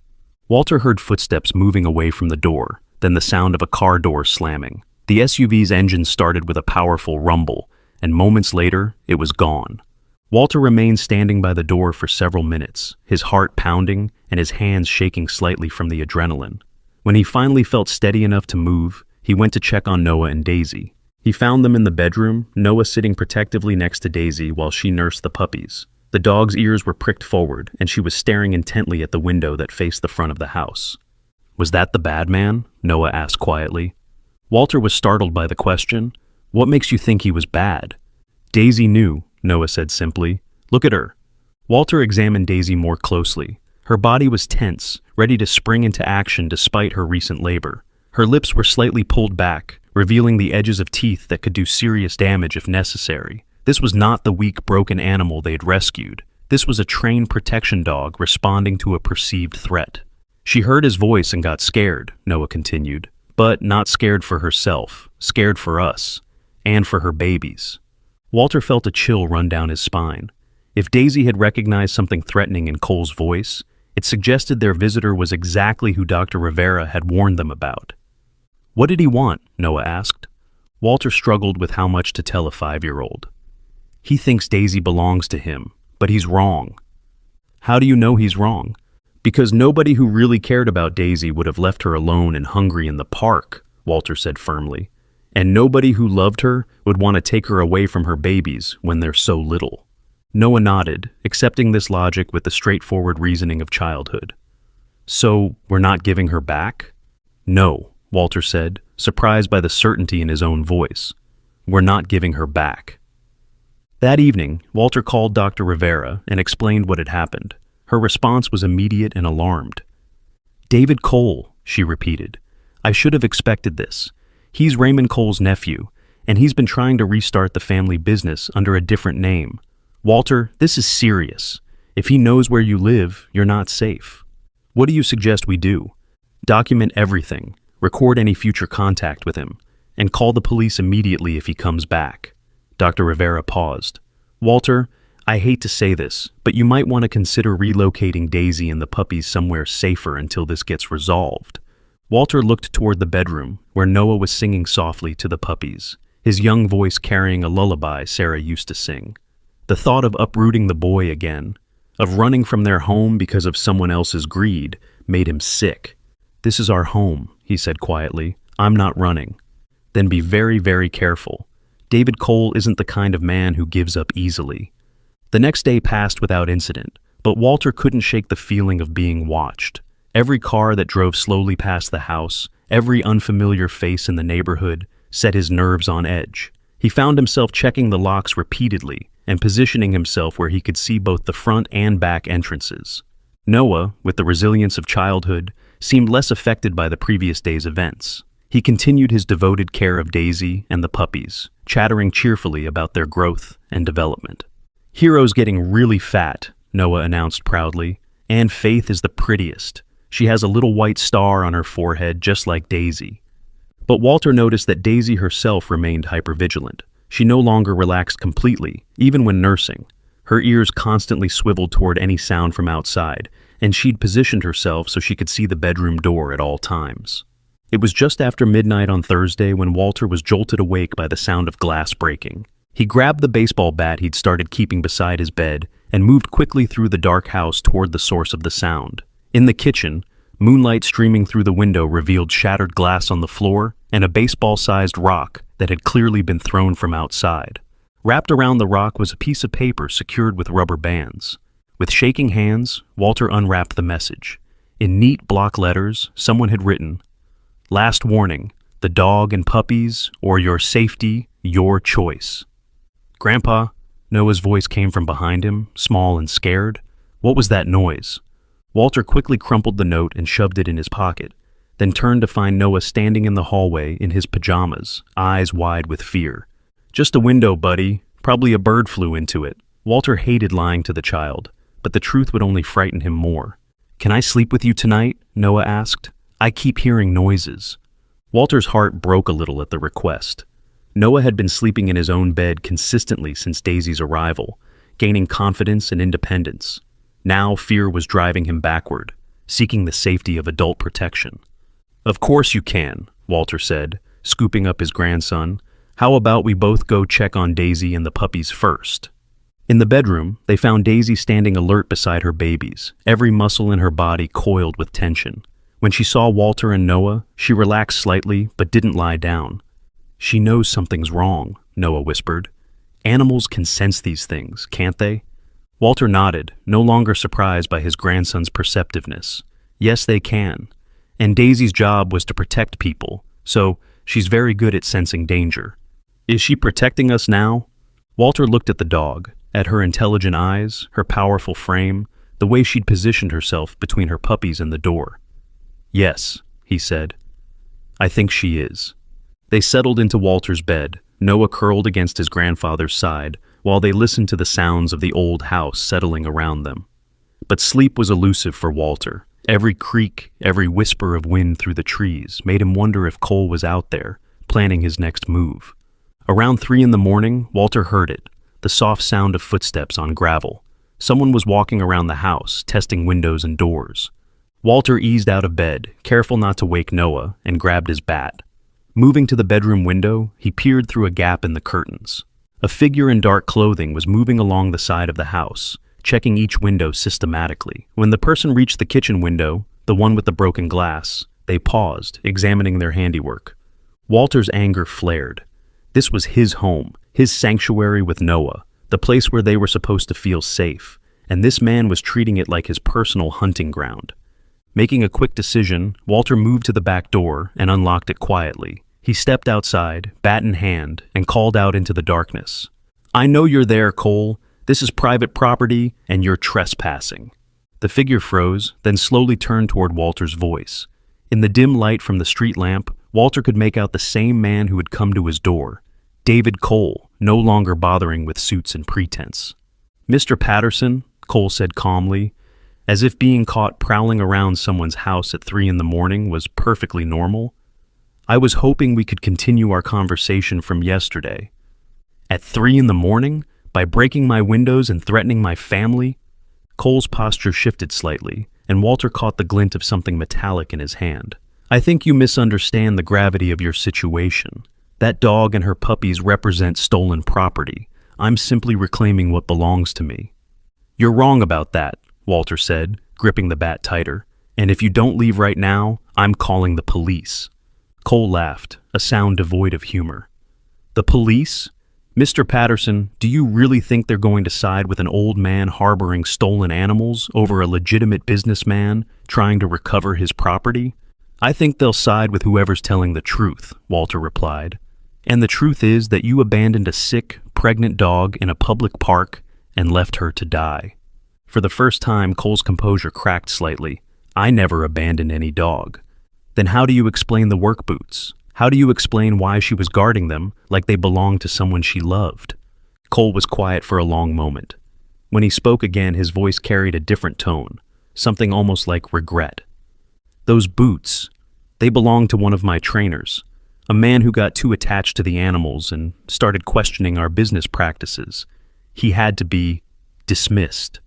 Walter heard footsteps moving away from the door, then the sound of a car door slamming. The SUV's engine started with a powerful rumble, and moments later, it was gone. Walter remained standing by the door for several minutes, his heart pounding and his hands shaking slightly from the adrenaline. When he finally felt steady enough to move, he went to check on Noah and Daisy. He found them in the bedroom, Noah sitting protectively next to Daisy while she nursed the puppies. The dog's ears were pricked forward, and she was staring intently at the window that faced the front of the house. "Was that the bad man?" Noah asked quietly. Walter was startled by the question. "What makes you think he was bad?" "Daisy knew," Noah said simply. "Look at her." Walter examined Daisy more closely. Her body was tense, ready to spring into action despite her recent labor. Her lips were slightly pulled back, revealing the edges of teeth that could do serious damage if necessary. This was not the weak, broken animal they'd rescued. This was a trained protection dog responding to a perceived threat. "She heard his voice and got scared," Noah continued. "But not scared for herself, scared for us, and for her babies." Walter felt a chill run down his spine. If Daisy had recognized something threatening in Cole's voice, it suggested their visitor was exactly who Dr. Rivera had warned them about. "What did he want?" Noah asked. Walter struggled with how much to tell a 5-year-old. "He thinks Daisy belongs to him, but he's wrong." "How do you know he's wrong?" "Because nobody who really cared about Daisy would have left her alone and hungry in the park," Walter said firmly. "And nobody who loved her would want to take her away from her babies when they're so little." Noah nodded, accepting this logic with the straightforward reasoning of childhood. "So, we're not giving her back?" "No," Walter said, surprised by the certainty in his own voice. "We're not giving her back." That evening, Walter called Dr. Rivera and explained what had happened. Her response was immediate and alarmed. "David Cole," she repeated. "I should have expected this. He's Raymond Cole's nephew, and he's been trying to restart the family business under a different name. Walter, this is serious. If he knows where you live, you're not safe. What do you suggest we do? Document everything, record any future contact with him, and call the police immediately if he comes back." Dr. Rivera paused. "Walter, I hate to say this, but you might want to consider relocating Daisy and the puppies somewhere safer until this gets resolved." Walter looked toward the bedroom, where Noah was singing softly to the puppies, his young voice carrying a lullaby Sarah used to sing. The thought of uprooting the boy again, of running from their home because of someone else's greed, made him sick. "This is our home," he said quietly. "I'm not running." "Then be very, very careful. David Cole isn't the kind of man who gives up easily." The next day passed without incident, but Walter couldn't shake the feeling of being watched. Every car that drove slowly past the house, every unfamiliar face in the neighborhood, set his nerves on edge. He found himself checking the locks repeatedly and positioning himself where he could see both the front and back entrances. Noah, with the resilience of childhood, seemed less affected by the previous day's events. He continued his devoted care of Daisy and the puppies, chattering cheerfully about their growth and development. "Hero's getting really fat," Noah announced proudly, "and Faith is the prettiest. She has a little white star on her forehead just like Daisy." But Walter noticed that Daisy herself remained hypervigilant. She no longer relaxed completely, even when nursing. Her ears constantly swiveled toward any sound from outside, and she'd positioned herself so she could see the bedroom door at all times. It was just after midnight on Thursday when Walter was jolted awake by the sound of glass breaking. He grabbed the baseball bat he'd started keeping beside his bed and moved quickly through the dark house toward the source of the sound. In the kitchen, moonlight streaming through the window revealed shattered glass on the floor and a baseball-sized rock that had clearly been thrown from outside. Wrapped around the rock was a piece of paper secured with rubber bands. With shaking hands, Walter unwrapped the message. In neat block letters, someone had written, "Last warning, the dog and puppies, or your safety, your choice." "Grandpa," Noah's voice came from behind him, small and scared. "What was that noise?" Walter quickly crumpled the note and shoved it in his pocket, then turned to find Noah standing in the hallway in his pajamas, eyes wide with fear. "Just a window, buddy. Probably a bird flew into it." Walter hated lying to the child, but the truth would only frighten him more. "Can I sleep with you tonight?" Noah asked. "I keep hearing noises." Walter's heart broke a little at the request. Noah had been sleeping in his own bed consistently since Daisy's arrival, gaining confidence and independence. Now fear was driving him backward, seeking the safety of adult protection. "Of course you can," Walter said, scooping up his grandson. "How about we both go check on Daisy and the puppies first?" In the bedroom, they found Daisy standing alert beside her babies, every muscle in her body coiled with tension. When she saw Walter and Noah, she relaxed slightly but didn't lie down. "She knows something's wrong," Noah whispered. "Animals can sense these things, can't they?" Walter nodded, no longer surprised by his grandson's perceptiveness. "Yes, they can. And Daisy's job was to protect people, so she's very good at sensing danger." "Is she protecting us now?" Walter looked at the dog, at her intelligent eyes, her powerful frame, the way she'd positioned herself between her puppies and the door. "Yes," he said. "I think she is." They settled into Walter's bed, Noah curled against his grandfather's side, while they listened to the sounds of the old house settling around them. But sleep was elusive for Walter. Every creak, every whisper of wind through the trees made him wonder if Cole was out there, planning his next move. Around 3 a.m, Walter heard it, the soft sound of footsteps on gravel. Someone was walking around the house, testing windows and doors. Walter eased out of bed, careful not to wake Noah, and grabbed his bat. Moving to the bedroom window, he peered through a gap in the curtains. A figure in dark clothing was moving along the side of the house, checking each window systematically. When the person reached the kitchen window, the one with the broken glass, they paused, examining their handiwork. Walter's anger flared. This was his home, his sanctuary with Noah, the place where they were supposed to feel safe, and this man was treating it like his personal hunting ground. Making a quick decision, Walter moved to the back door and unlocked it quietly. He stepped outside, bat in hand, and called out into the darkness. "I know you're there, Cole. This is private property, and you're trespassing." The figure froze, then slowly turned toward Walter's voice. In the dim light from the street lamp, Walter could make out the same man who had come to his door. David Cole, no longer bothering with suits and pretense. "Mr. Patterson," Cole said calmly, as if being caught prowling around someone's house at 3 a.m. was perfectly normal. "I was hoping we could continue our conversation from yesterday." "At 3 a.m? By breaking my windows and threatening my family?" Cole's posture shifted slightly, and Walter caught the glint of something metallic in his hand. "I think you misunderstand the gravity of your situation. That dog and her puppies represent stolen property. I'm simply reclaiming what belongs to me." "You're wrong about that," Walter said, gripping the bat tighter. "And if you don't leave right now, I'm calling the police." Cole laughed, a sound devoid of humor. "The police? Mr. Patterson, do you really think they're going to side with an old man harboring stolen animals over a legitimate businessman trying to recover his property?" "I think they'll side with whoever's telling the truth," Walter replied. "And the truth is that you abandoned a sick, pregnant dog in a public park and left her to die." For the first time, Cole's composure cracked slightly. "I never abandoned any dog." "Then how do you explain the work boots? How do you explain why she was guarding them like they belonged to someone she loved?" Cole was quiet for a long moment. When he spoke again, his voice carried a different tone, something almost like regret. "Those boots, they belonged to one of my trainers, a man who got too attached to the animals and started questioning our business practices. He had to be dismissed."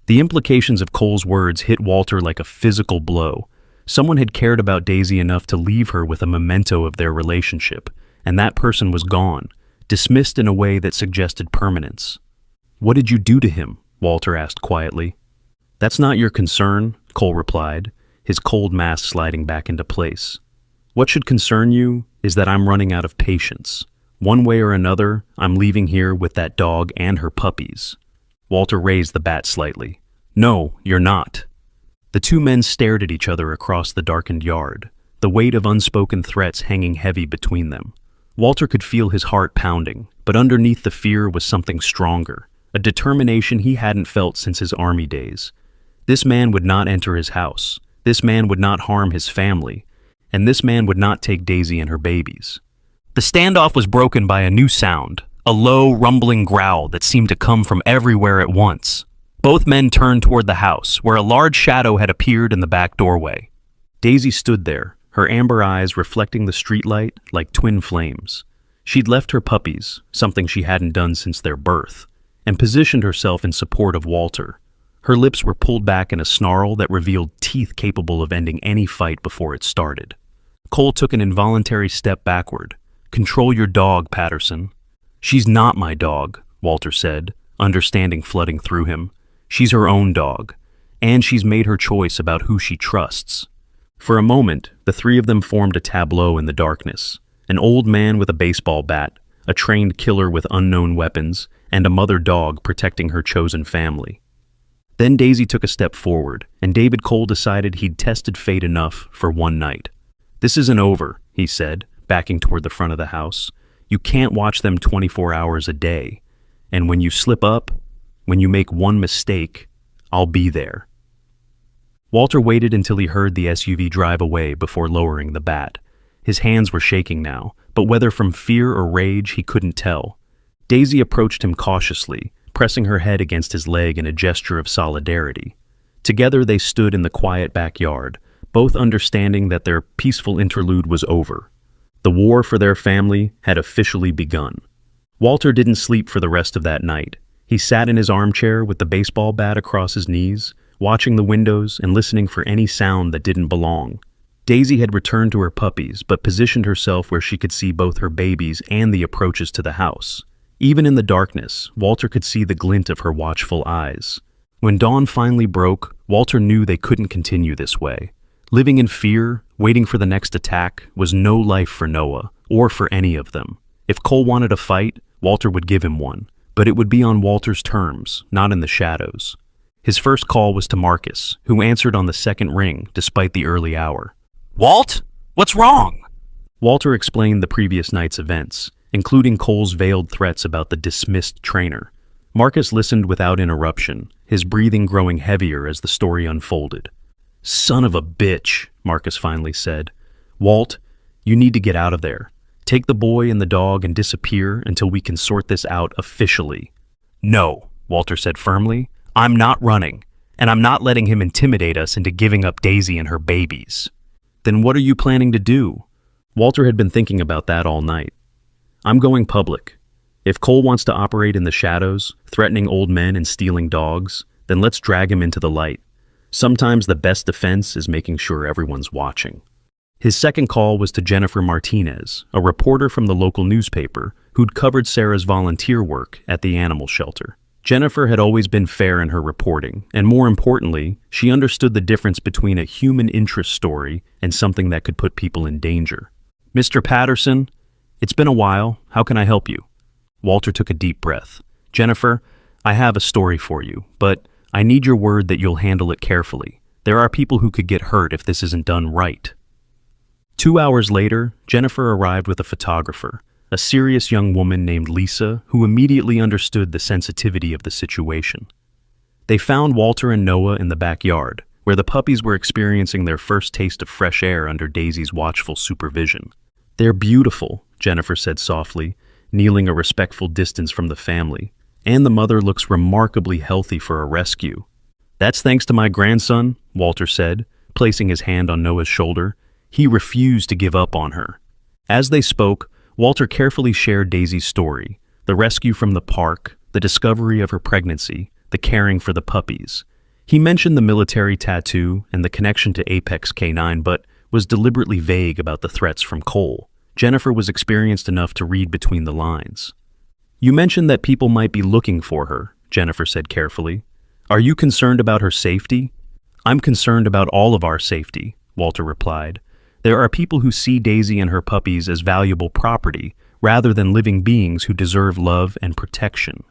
The implications of Cole's words hit Walter like a physical blow. Someone had cared about Daisy enough to leave her with a memento of their relationship, and that person was gone, dismissed in a way that suggested permanence. "What did you do to him?" Walter asked quietly. "That's not your concern," Cole replied, his cold mask sliding back into place. "What should concern you is that I'm running out of patience. One way or another, I'm leaving here with that dog and her puppies." Walter raised the bat slightly. "No, you're not." The two men stared at each other across the darkened yard, the weight of unspoken threats hanging heavy between them. Walter could feel his heart pounding, but underneath the fear was something stronger, a determination he hadn't felt since his army days. This man would not enter his house. This man would not harm his family. And this man would not take Daisy and her babies. The standoff was broken by a new sound, a low, rumbling growl that seemed to come from everywhere at once. Both men turned toward the house, where a large shadow had appeared in the back doorway. Daisy stood there, her amber eyes reflecting the streetlight like twin flames. She'd left her puppies, something she hadn't done since their birth, and positioned herself in support of Walter. Her lips were pulled back in a snarl that revealed teeth capable of ending any fight before it started. Cole took an involuntary step backward. "Control your dog, Patterson." "She's not my dog," Walter said, understanding flooding through him. "She's her own dog, and she's made her choice about who she trusts." For a moment, the three of them formed a tableau in the darkness. An old man with a baseball bat, a trained killer with unknown weapons, and a mother dog protecting her chosen family. Then Daisy took a step forward, and David Cole decided he'd tested fate enough for one night. "This isn't over," he said, backing toward the front of the house. "You can't watch them 24 hours a day. And when you slip up, when you make one mistake, I'll be there." Walter waited until he heard the SUV drive away before lowering the bat. His hands were shaking now, but whether from fear or rage, he couldn't tell. Daisy approached him cautiously, pressing her head against his leg in a gesture of solidarity. Together they stood in the quiet backyard, both understanding that their peaceful interlude was over. The war for their family had officially begun. Walter didn't sleep for the rest of that night. He sat in his armchair with the baseball bat across his knees, watching the windows and listening for any sound that didn't belong. Daisy had returned to her puppies, but positioned herself where she could see both her babies and the approaches to the house. Even in the darkness, Walter could see the glint of her watchful eyes. When dawn finally broke, Walter knew they couldn't continue this way. Living in fear, waiting for the next attack, was no life for Noah, or for any of them. If Cole wanted a fight, Walter would give him one, but it would be on Walter's terms, not in the shadows. His first call was to Marcus, who answered on the second ring despite the early hour. "Walt? What's wrong?" Walter explained the previous night's events, including Cole's veiled threats about the dismissed trainer. Marcus listened without interruption, his breathing growing heavier as the story unfolded. "Son of a bitch," Marcus finally said. "Walt, you need to get out of there. Take the boy and the dog and disappear until we can sort this out officially." "No," Walter said firmly. "I'm not running, and I'm not letting him intimidate us into giving up Daisy and her babies." "Then what are you planning to do?" Walter had been thinking about that all night. "I'm going public. If Cole wants to operate in the shadows, threatening old men and stealing dogs, then let's drag him into the light. Sometimes the best defense is making sure everyone's watching." His second call was to Jennifer Martinez, a reporter from the local newspaper who'd covered Sarah's volunteer work at the animal shelter. Jennifer had always been fair in her reporting, and more importantly, she understood the difference between a human interest story and something that could put people in danger. "Mr. Patterson, it's been a while. How can I help you?" Walter took a deep breath. "Jennifer, I have a story for you, but I need your word that you'll handle it carefully. There are people who could get hurt if this isn't done right." 2 hours later, Jennifer arrived with a photographer, a serious young woman named Lisa who immediately understood the sensitivity of the situation. They found Walter and Noah in the backyard, where the puppies were experiencing their first taste of fresh air under Daisy's watchful supervision. "They're beautiful," Jennifer said softly, kneeling a respectful distance from the family, "and the mother looks remarkably healthy for a rescue." "That's thanks to my grandson," Walter said, placing his hand on Noah's shoulder. He refused to give up on her. As they spoke, Walter carefully shared Daisy's story, the rescue from the park, the discovery of her pregnancy, the caring for the puppies. He mentioned the military tattoo and the connection to Apex K9, but was deliberately vague about the threats from Cole. Jennifer was experienced enough to read between the lines. "You mentioned that people might be looking for her," Jennifer said carefully. "Are you concerned about her safety?" "I'm concerned about all of our safety," Walter replied. "There are people who see Daisy and her puppies as valuable property rather than living beings who deserve love and protection.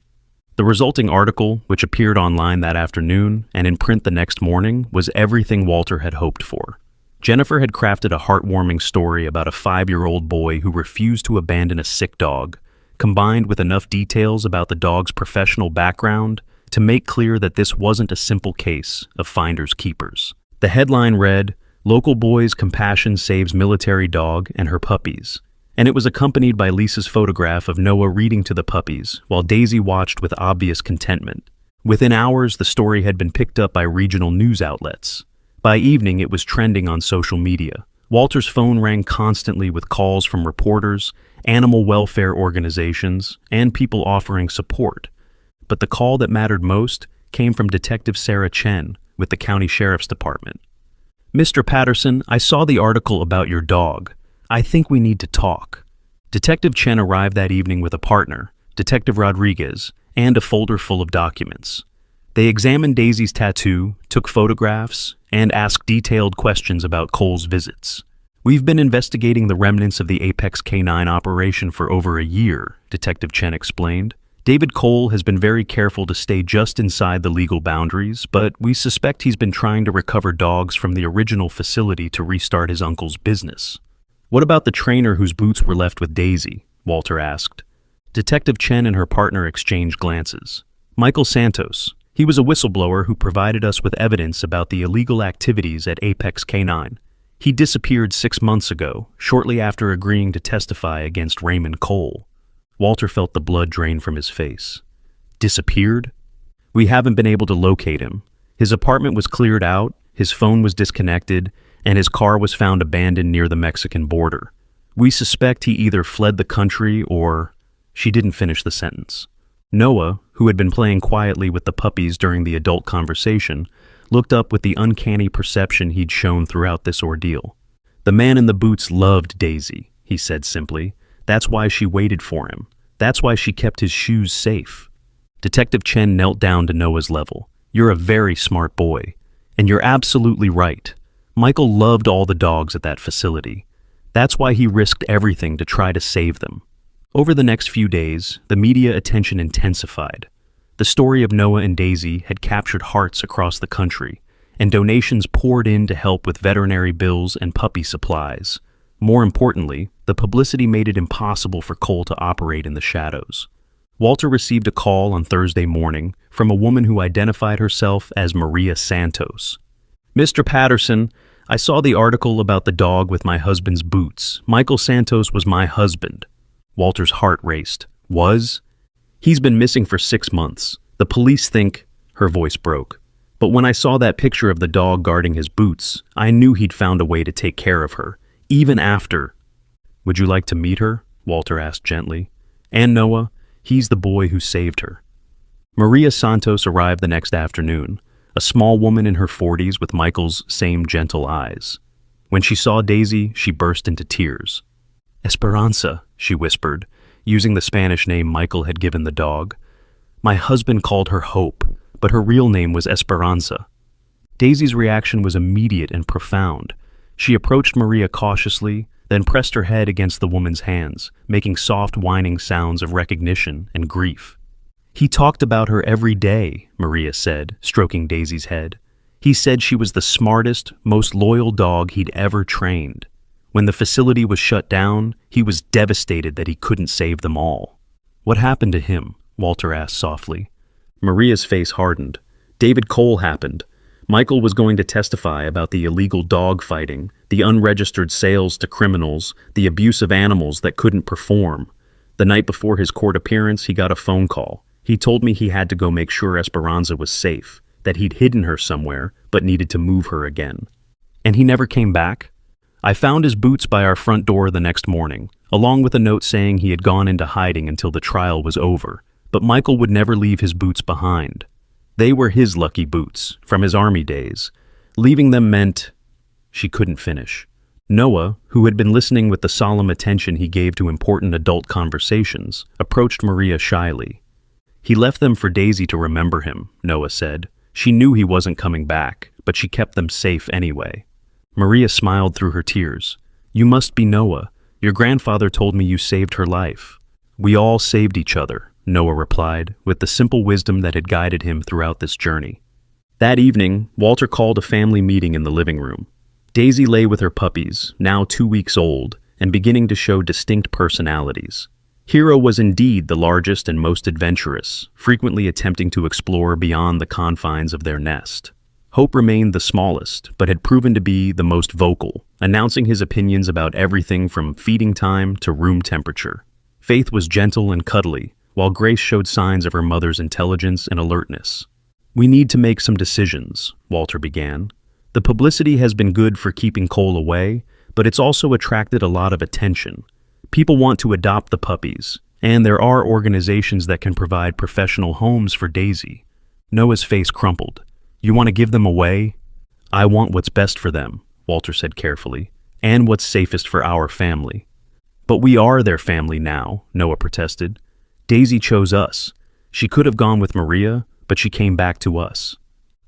The resulting article, which appeared online that afternoon and in print the next morning, was everything Walter had hoped for. Jennifer had crafted a heartwarming story about a 5-year-old boy who refused to abandon a sick dog, combined with enough details about the dog's professional background to make clear that this wasn't a simple case of finders keepers. The headline read, "Local Boy's Compassion Saves Military Dog and Her Puppies," and it was accompanied by Lisa's photograph of Noah reading to the puppies while Daisy watched with obvious contentment. Within hours, the story had been picked up by regional news outlets. By evening, it was trending on social media. Walter's phone rang constantly with calls from reporters, animal welfare organizations, and people offering support. But the call that mattered most came from Detective Sarah Chen with the County Sheriff's Department. "Mr. Patterson, I saw the article about your dog. I think we need to talk." Detective Chen arrived that evening with a partner, Detective Rodriguez, and a folder full of documents. They examined Daisy's tattoo, took photographs, and asked detailed questions about Cole's visits. "We've been investigating the remnants of the Apex K9 operation for over a year," Detective Chen explained. "David Cole has been very careful to stay just inside the legal boundaries, but we suspect he's been trying to recover dogs from the original facility to restart his uncle's business." "What about the trainer whose boots were left with Daisy?" Walter asked. Detective Chen and her partner exchanged glances. "Michael Santos. He was a whistleblower who provided us with evidence about the illegal activities at Apex K9. He disappeared 6 months ago, shortly after agreeing to testify against Raymond Cole." Walter felt the blood drain from his face. "Disappeared?" "We haven't been able to locate him. His apartment was cleared out, his phone was disconnected, and his car was found abandoned near the Mexican border. We suspect he either fled the country or—" She didn't finish the sentence. Noah, who had been playing quietly with the puppies during the adult conversation, looked up with the uncanny perception he'd shown throughout this ordeal. "The man in the boots loved Daisy," he said simply. "That's why she waited for him. That's why she kept his shoes safe." Detective Chen knelt down to Noah's level. "You're a very smart boy. And you're absolutely right. Michael loved all the dogs at that facility. That's why he risked everything to try to save them." Over the next few days, the media attention intensified. The story of Noah and Daisy had captured hearts across the country, and donations poured in to help with veterinary bills and puppy supplies. More importantly, the publicity made it impossible for Cole to operate in the shadows. Walter received a call on Thursday morning from a woman who identified herself as Maria Santos. "Mr. Patterson, I saw the article about the dog with my husband's boots. Michael Santos was my husband." Walter's heart raced. "Was?" "He's been missing for 6 months. The police think—" Her voice broke. "But when I saw that picture of the dog guarding his boots, I knew he'd found a way to take care of her, even after—" "Would you like to meet her?" Walter asked gently. "And Noah, he's the boy who saved her." Maria Santos arrived the next afternoon, a small woman in her 40s with Michael's same gentle eyes. When she saw Daisy, she burst into tears. "Esperanza," she whispered, using the Spanish name Michael had given the dog. "My husband called her Hope, but her real name was Esperanza." Daisy's reaction was immediate and profound. She approached Maria cautiously, then pressed her head against the woman's hands, making soft whining sounds of recognition and grief. "He talked about her every day," Maria said, stroking Daisy's head. "He said she was the smartest, most loyal dog he'd ever trained. When the facility was shut down, he was devastated that he couldn't save them all." "What happened to him?" Walter asked softly. Maria's face hardened. "David Cole happened. Michael was going to testify about the illegal dog fighting, the unregistered sales to criminals, the abuse of animals that couldn't perform. The night before his court appearance, he got a phone call. He told me he had to go make sure Esperanza was safe, that he'd hidden her somewhere, but needed to move her again." "And he never came back?" "I found his boots by our front door the next morning, along with a note saying he had gone into hiding until the trial was over, but Michael would never leave his boots behind. They were his lucky boots, from his army days. Leaving them meant—" She couldn't finish. Noah, who had been listening with the solemn attention he gave to important adult conversations, approached Maria shyly. "He left them for Daisy to remember him," Noah said. "She knew he wasn't coming back, but she kept them safe anyway." Maria smiled through her tears. "You must be Noah. Your grandfather told me you saved her life. We all saved each other, Noah replied, with the simple wisdom that had guided him throughout this journey. That evening, Walter called a family meeting in the living room. Daisy lay with her puppies, now 2 weeks old, and beginning to show distinct personalities. Hero was indeed the largest and most adventurous, frequently attempting to explore beyond the confines of their nest. Hope remained the smallest, but had proven to be the most vocal, announcing his opinions about everything from feeding time to room temperature. Faith was gentle and cuddly, while Grace showed signs of her mother's intelligence and alertness. We need to make some decisions, Walter began. The publicity has been good for keeping Cole away, but it's also attracted a lot of attention. People want to adopt the puppies, and there are organizations that can provide professional homes for Daisy. Noah's face crumpled. You want to give them away? I want what's best for them, Walter said carefully, and what's safest for our family. But we are their family now, Noah protested. Daisy chose us. She could have gone with Maria, but she came back to us.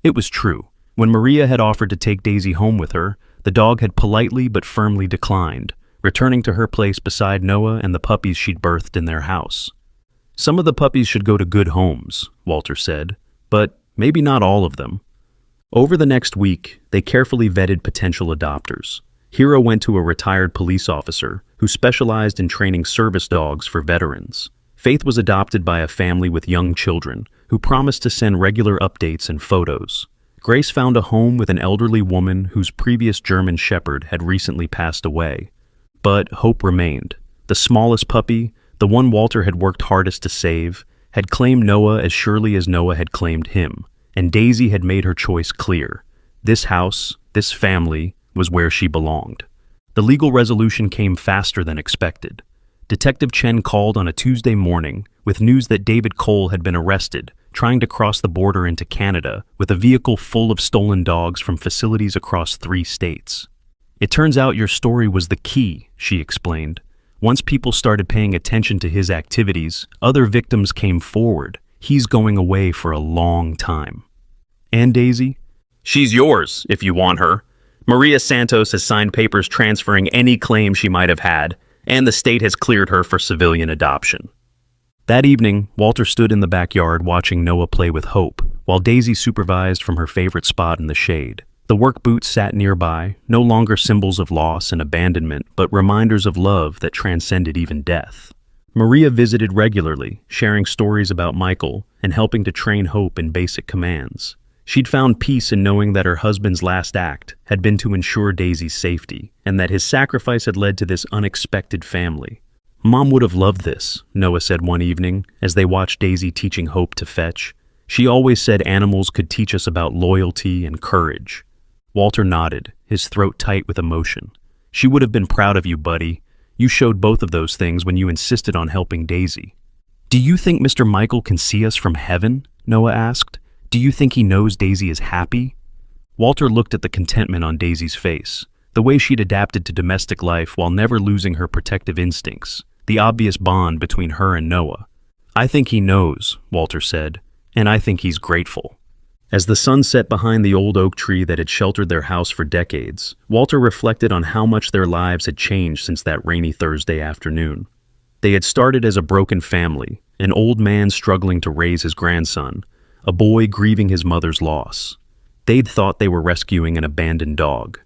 It was true. When Maria had offered to take Daisy home with her, the dog had politely but firmly declined, returning to her place beside Noah and the puppies she'd birthed in their house. Some of the puppies should go to good homes, Walter said, but maybe not all of them. Over the next week, they carefully vetted potential adopters. Hero went to a retired police officer who specialized in training service dogs for veterans. Faith was adopted by a family with young children who promised to send regular updates and photos. Grace found a home with an elderly woman whose previous German Shepherd had recently passed away. But hope remained. The smallest puppy, the one Walter had worked hardest to save, had claimed Noah as surely as Noah had claimed him, and Daisy had made her choice clear. This house, this family, was where she belonged. The legal resolution came faster than expected. Detective Chen called on a Tuesday morning with news that David Cole had been arrested, trying to cross the border into Canada with a vehicle full of stolen dogs from facilities across 3 states. It turns out your story was the key, she explained. Once people started paying attention to his activities, other victims came forward. He's going away for a long time. And Daisy? She's yours, if you want her. Maria Santos has signed papers transferring any claim she might have had, and the state has cleared her for civilian adoption. That evening, Walter stood in the backyard watching Noah play with Hope, while Daisy supervised from her favorite spot in the shade. The work boots sat nearby, no longer symbols of loss and abandonment, but reminders of love that transcended even death. Maria visited regularly, sharing stories about Michael and helping to train Hope in basic commands. She'd found peace in knowing that her husband's last act had been to ensure Daisy's safety, and that his sacrifice had led to this unexpected family. Mom would have loved this, Noah said one evening, as they watched Daisy teaching Hope to fetch. She always said animals could teach us about loyalty and courage. Walter nodded, his throat tight with emotion. She would have been proud of you, buddy. You showed both of those things when you insisted on helping Daisy. Do you think Mr. Michael can see us from heaven? Noah asked. Do you think he knows Daisy is happy? Walter looked at the contentment on Daisy's face, the way she'd adapted to domestic life while never losing her protective instincts, the obvious bond between her and Noah. I think he knows, Walter said, and I think he's grateful. As the sun set behind the old oak tree that had sheltered their house for decades, Walter reflected on how much their lives had changed since that rainy Thursday afternoon. They had started as a broken family, an old man struggling to raise his grandson, a boy grieving his mother's loss. They'd thought they were rescuing an abandoned dog.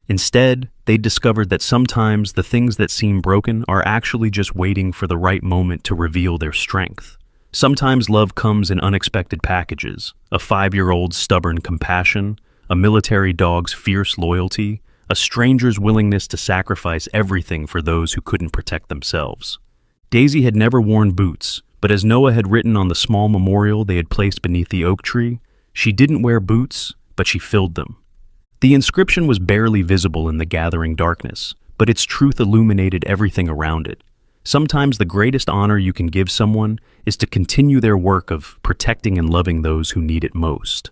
Instead, they'd discovered that sometimes the things that seem broken are actually just waiting for the right moment to reveal their strength. Sometimes love comes in unexpected packages, a 5-year-old's stubborn compassion, a military dog's fierce loyalty, a stranger's willingness to sacrifice everything for those who couldn't protect themselves. Daisy had never worn boots, but as Noah had written on the small memorial they had placed beneath the oak tree, she didn't wear boots, but she filled them. The inscription was barely visible in the gathering darkness, but its truth illuminated everything around it. Sometimes the greatest honor you can give someone is to continue their work of protecting and loving those who need it most.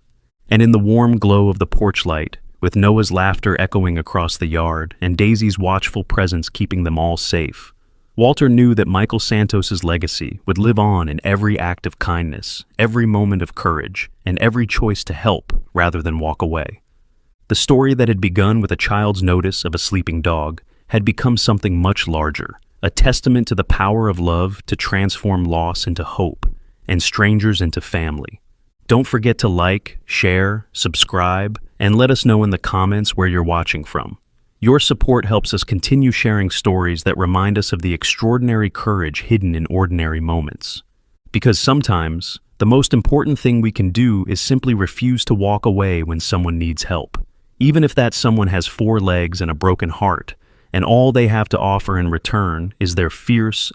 And in the warm glow of the porch light, with Noah's laughter echoing across the yard and Daisy's watchful presence keeping them all safe, Walter knew that Michael Santos's legacy would live on in every act of kindness, every moment of courage, and every choice to help rather than walk away. The story that had begun with a child's notice of a sleeping dog had become something much larger, a testament to the power of love to transform loss into hope and strangers into family. Don't forget to like, share, subscribe, and let us know in the comments where you're watching from. Your support helps us continue sharing stories that remind us of the extraordinary courage hidden in ordinary moments. Because sometimes, the most important thing we can do is simply refuse to walk away when someone needs help. Even if that someone has 4 legs and a broken heart, and all they have to offer in return is their fierce,